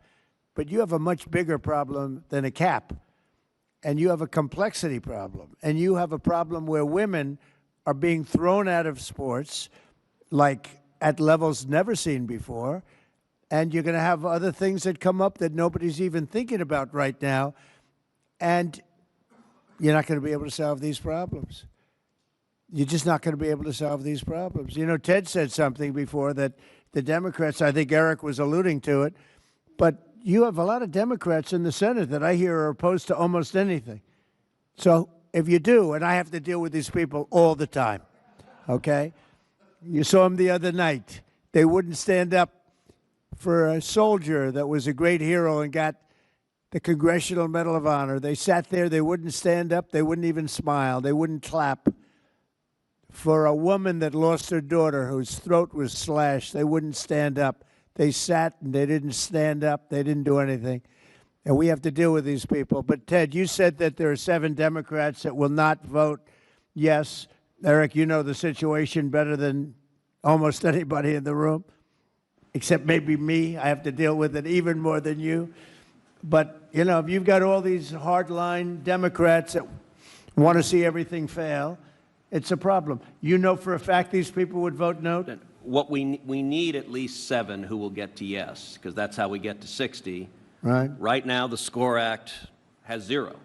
But you have a much bigger problem than a cap. And you have a complexity problem. And you have a problem where women are being thrown out of sports, like at levels never seen before. And you're going to have other things that come up that nobody's even thinking about right now. And you're not going to be able to solve these problems. You're just not going to be able to solve these problems. You know, Ted said something before that the Democrats, I think Eric was alluding to it, but you have a lot of Democrats in the Senate that I hear are opposed to almost anything. So if you do, and I have to deal with these people all the time, okay? You saw them the other night. They wouldn't stand up for a soldier that was a great hero and got the Congressional Medal of Honor. They sat there. They wouldn't stand up. They wouldn't even smile. They wouldn't clap. For a woman that lost her daughter whose throat was slashed, they wouldn't stand up. They sat and they didn't stand up. They didn't do anything. And we have to deal with these people. But, Ted, you said that there are 7 Democrats that will not vote yes. Eric, you know the situation better than almost anybody in the room, except maybe me. I have to deal with it even more than you. But, you know, if you've got all these hardline Democrats that want to see everything fail, it's a problem. You know for a fact these people would vote no? What we need at least 7 who will get to yes, because that's how we get to 60. Right. Right now, the SCORE Act has 0.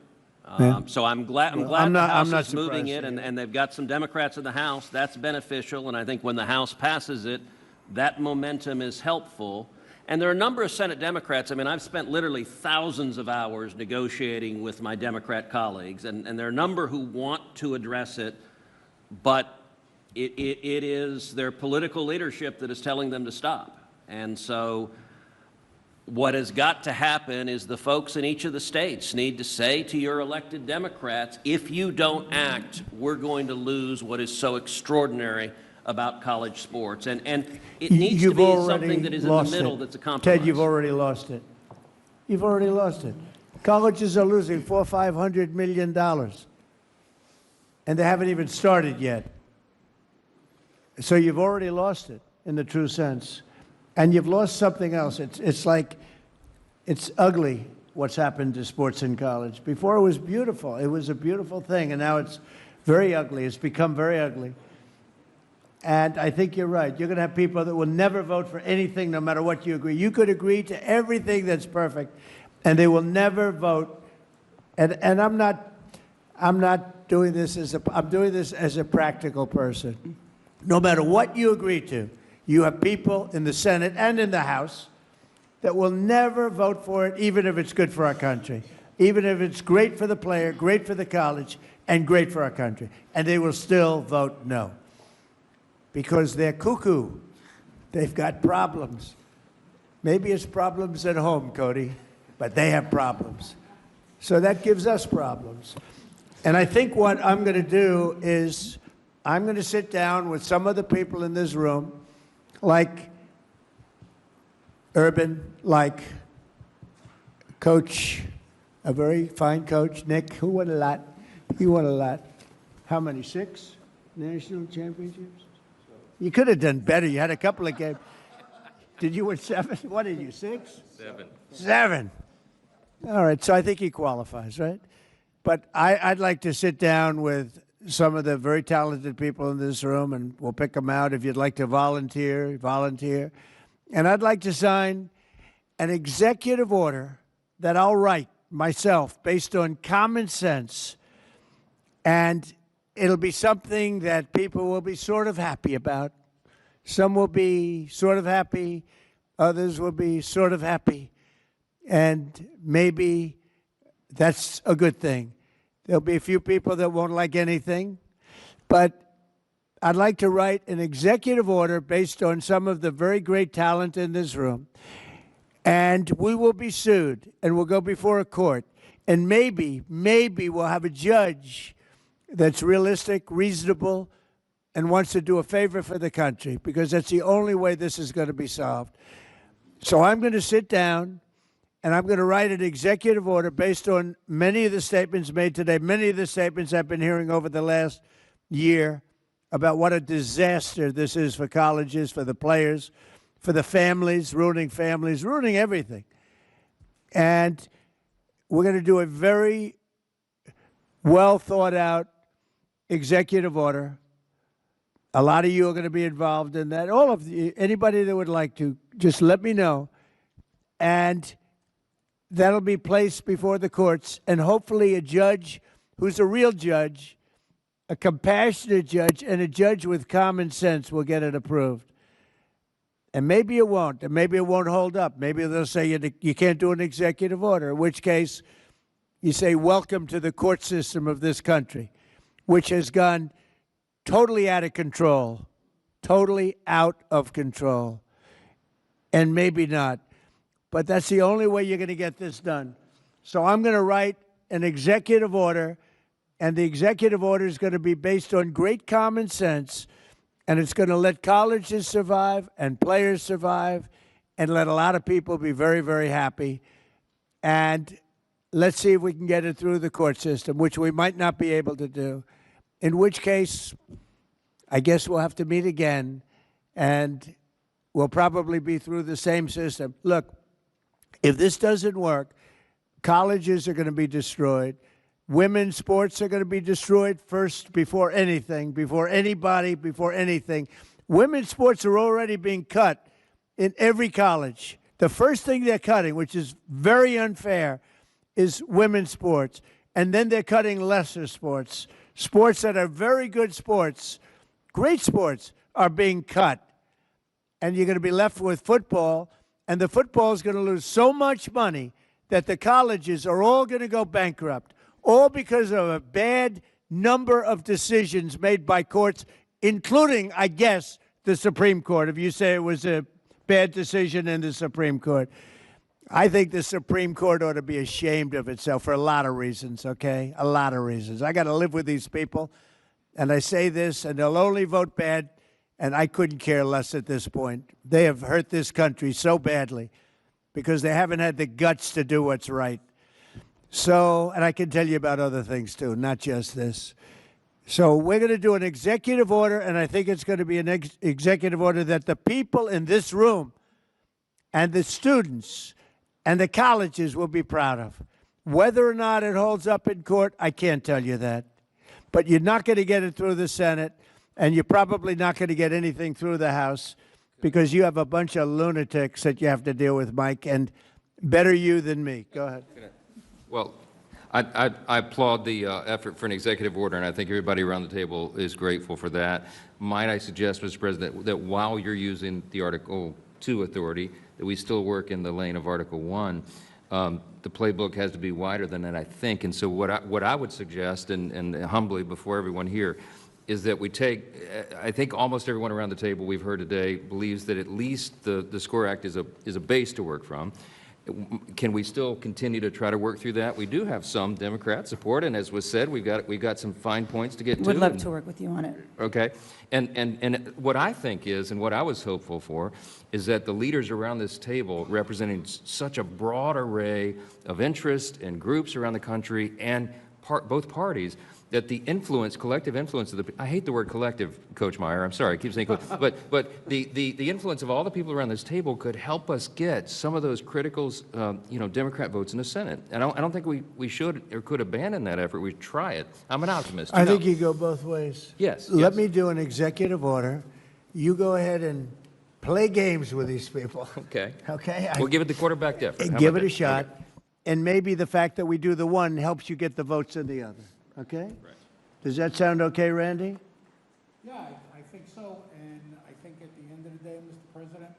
Yeah. So I'm glad the House is moving it, and they've got some Democrats in the House. That's beneficial, and I think when the House passes it, that momentum is helpful. And there are a number of Senate Democrats. I mean, I've spent literally thousands of hours negotiating with my Democrat colleagues, and there are a number who want to address it, but it is their political leadership that is telling them to stop. And so what has got to happen is the folks in each of the states need to say to your elected Democrats, if you don't act, we're going to lose what is so extraordinary about college sports. And it needs to be something that is in the middle that's a compromise. Ted, you've already lost it. You've already lost it. Colleges are losing $400–500 million. And they haven't even started yet. So you've already lost it in the true sense. And you've lost something else. It's like, it's ugly what's happened to sports in college. Before it was beautiful. It was a beautiful thing. And now it's very ugly. It's become very ugly. And I think you're right. You're going to have people that will never vote for anything no matter what you agree. You could agree to everything that's perfect, and they will never vote. And I'm not doing this I'm doing this as a practical person. No matter what you agree to, you have people in the Senate and in the House that will never vote for it, even if it's good for our country, even if it's great for the player, great for the college, and great for our country. And they will still vote no because they're cuckoo. They've got problems. Maybe it's problems at home, Cody, but they have problems. So that gives us problems. And I think what I'm going to do is I'm going to sit down with some of the people in this room, like Urban, like Coach, a very fine coach, Nick, who won a lot. He won a lot. How many? 6 national championships? You could have done better. You had a couple of games. Did you win 7? What did you, 6? 7. 7. All right, so I think he qualifies, right? But I'd like to sit down with some of the very talented people in this room, and we'll pick them out. If you'd like to volunteer, volunteer. And I'd like to sign an executive order that I'll write myself based on common sense, and it'll be something that people will be sort of happy about. Some will be sort of happy, others will be sort of happy, and maybe that's a good thing. There'll be a few people that won't like anything, but I'd like to write an executive order based on some of the very great talent in this room, and we will be sued, and we'll go before a court, and maybe we'll have a judge that's realistic, reasonable, and wants to do a favor for the country, because that's the only way this is going to be solved. So I'm going to sit down, and I'm going to write an executive order based on many of the statements made today, many of the statements I've been hearing over the last year about what a disaster this is for colleges, for the players, for the families, ruining everything. And we're going to do a very well thought out executive order. A lot of you are going to be involved in that. All of you, anybody that would like to, just let me know. And that'll be placed before the courts, and hopefully a judge who's a real judge, a compassionate judge, and a judge with common sense will get it approved. And maybe it won't, and maybe it won't hold up. Maybe they'll say you can't do an executive order, in which case you say, welcome to the court system of this country, which has gone totally out of control, totally out of control. And maybe not. But that's the only way you're going to get this done. So I'm going to write an executive order, and the executive order is going to be based on great common sense, and it's going to let colleges survive and players survive and let a lot of people be very, very happy. And let's see if we can get it through the court system, which we might not be able to do, in which case I guess we'll have to meet again, and we'll probably be through the same system. Look, if this doesn't work, colleges are going to be destroyed. Women's sports are going to be destroyed first, before anything, before anybody, before anything. Women's sports are already being cut in every college. The first thing they're cutting, which is very unfair, is women's sports. And then they're cutting lesser sports. Sports that are very good sports, great sports, are being cut. And you're going to be left with football, and the football is going to lose so much money that the colleges are all going to go bankrupt, all because of a bad number of decisions made by courts, including, I guess, the Supreme Court. If you say it was a bad decision in the Supreme Court, I think the Supreme Court ought to be ashamed of itself for a lot of reasons, okay? A lot of reasons. I got to live with these people, and I say this, and they'll only vote bad, and I couldn't care less at this point. They have hurt this country so badly because they haven't had the guts to do what's right. So, and I can tell you about other things too, not just this. So we're going to do an executive order, and I think it's going to be an executive order that the people in this room and the students and the colleges will be proud of. Whether or not it holds up in court, I can't tell you that. But you're not going to get it through the Senate, and you're probably not going to get anything through the House because you have a bunch of lunatics that you have to deal with, Mike, and better you than me. Go ahead. Well, I applaud the effort for an executive order, and I think everybody around the table is grateful for that. Might I suggest, Mr. President, that while you're using the Article 2 authority, that we still work in the lane of Article 1. The playbook has to be wider than that, I think. And so what I would suggest, and humbly before everyone here, is that we take, I think almost everyone around the table we've heard today believes that at least the SCORE Act is a base to work from. Can we still continue to try to work through that? We do have some Democrat support, and as was said, we've got some fine points to get to. Would love to work with you on it. Okay. And what I think is, and what I was hopeful for, is that the leaders around this table, representing such a broad array of interests and groups around the country and both parties, that the influence, collective influence of I hate the word collective, Coach Meyer, I'm sorry, I keep saying collective, but the influence of all the people around this table could help us get some of those critical, Democrat votes in the Senate. And I don't think we should or could abandon that effort. We try it. I'm an optimist. I think you go both ways. Yes. Let me do an executive order. You go ahead and play games with these people. Okay. Okay? We'll give it the quarterback effort. How Give about it a that? shot. Okay. And maybe the fact that we do the one helps you get the votes in the other. Okay? Right. Does that sound okay, Randy? Yeah, I think so, and I think at the end of the day, Mr. President,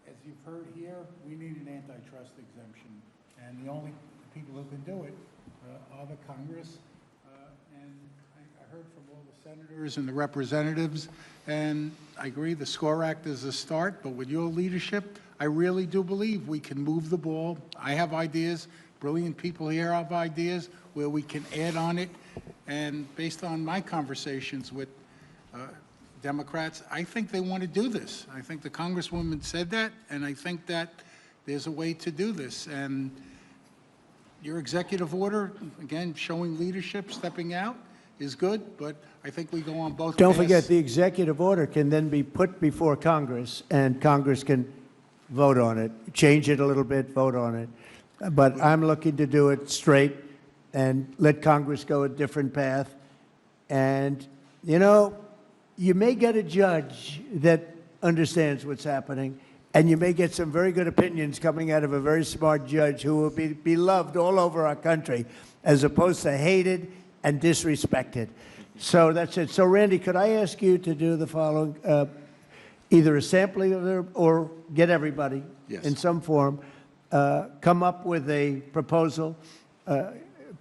as you've heard here, we need an antitrust exemption, and the only people who can do it are the Congress, and I heard from all the senators and the representatives, and I agree the SCORE Act is a start, but with your leadership, I really do believe we can move the ball. I have ideas, brilliant people here have ideas where we can add on it. And based on my conversations with Democrats, I think they want to do this. I think the Congresswoman said that, and I think that there's a way to do this. And your executive order, again, showing leadership, stepping out, is good, but I think we go on both Don't paths. forget, the executive order can then be put before Congress, and Congress can vote on it, change it a little bit, vote on it. But I'm looking to do it straight and let Congress go a different path. And, you may get a judge that understands what's happening, and you may get some very good opinions coming out of a very smart judge who will be beloved all over our country, as opposed to hated and disrespected. So that's it. So, Randy, could I ask you to do the following, either a sampling of them or get everybody in some form, come up with a proposal,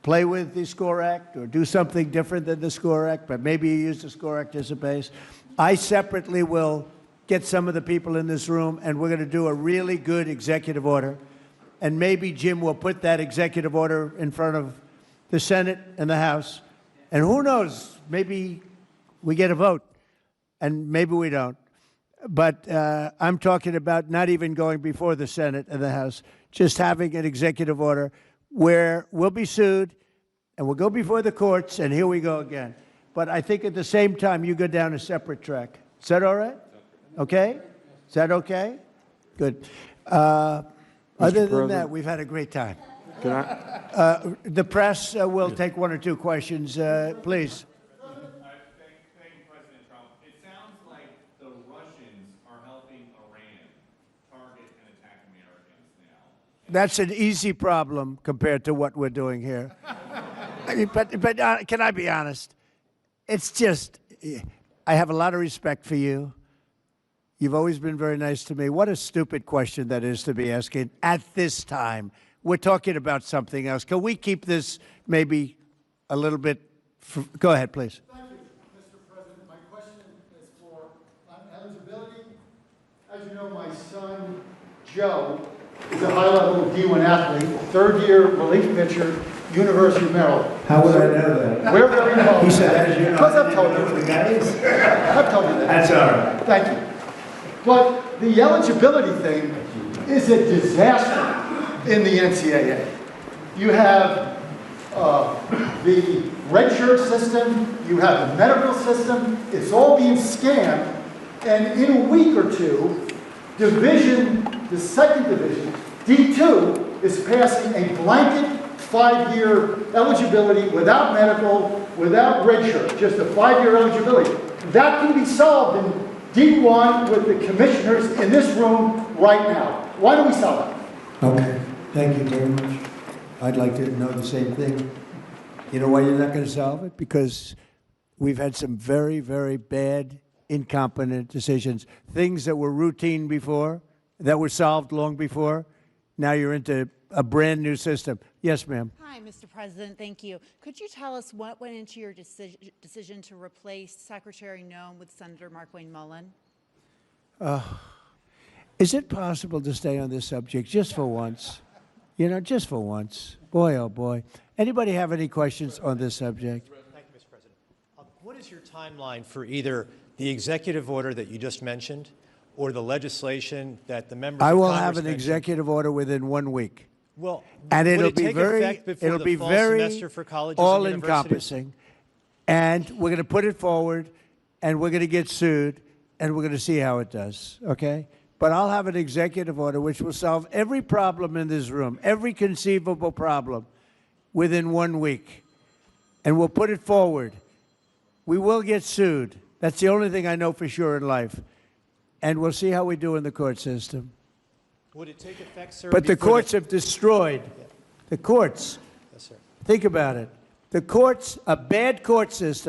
play with the SCORE Act or do something different than the SCORE Act, but maybe you use the SCORE Act as a base. I separately will get some of the people in this room, and we're going to do a really good executive order. And maybe Jim will put that executive order in front of the Senate and the House. And who knows, maybe we get a vote, and maybe we don't. But I'm talking about not even going before the Senate and the House, just having an executive order where we'll be sued and we'll go before the courts, and here we go again. But I think at the same time, you go down a separate track. Is that all right? Okay? Is that okay? Good. Other than that, we've had a great time. Can I? The press will take one or two questions, please. That's an easy problem compared to what we're doing here. I mean, but can I be honest? It's just, I have a lot of respect for you. You've always been very nice to me. What a stupid question that is to be asking at this time. We're talking about something else. Can we keep this maybe a little bit? Go ahead, please. Thank you, Mr. President. My question is for eligibility. As you know, my son, Joe, is a high-level D1 athlete, third-year relief pitcher, University of Maryland. How would I know that? We're very involved. He said, as you know. Because I've told you. I've told you that. That's all right. Thank you. But the eligibility thing is a disaster in the NCAA. You have the redshirt system, you have the medical system, it's all being scammed, and in a week or two, the second division, D2, is passing a blanket 5-year eligibility without medical, without redshirt, just a 5-year eligibility. That can be solved in D1 with the commissioners in this room right now. Why don't we solve it? Okay. Thank you very much. I'd like to know the same thing. You know why you're not going to solve it? Because we've had some very, very bad, incompetent decisions. Things that were routine before that were solved long before. Now you're into a brand new system. Yes, ma'am. Hi, Mr. President. Thank you. Could you tell us what went into your decision to replace Secretary Noem with Senator Mark Wayne Mullen? Is it possible to stay on this subject just for once? You know, just for once. Boy, oh boy. Anybody have any questions on this subject? Thank you, Mr. President. What is your timeline for either the executive order that you just mentioned or the legislation that the members I of will Congress have an mentioned? executive order within 1 week. Well, And would it'll it be take very, effect before it'll the be fall very semester for colleges and universities? all-encompassing. And we're going to put it forward, and we're going to get sued, and we're going to see how it does, okay? But I'll have an executive order which will solve every problem in this room, every conceivable problem, within 1 week. And we'll put it forward. We will get sued. That's the only thing I know for sure in life. And we'll see how we do in the court system. Would it take effect, sir? But the before courts have destroyed. The courts. Yes, sir. Think about it. The courts, a bad court system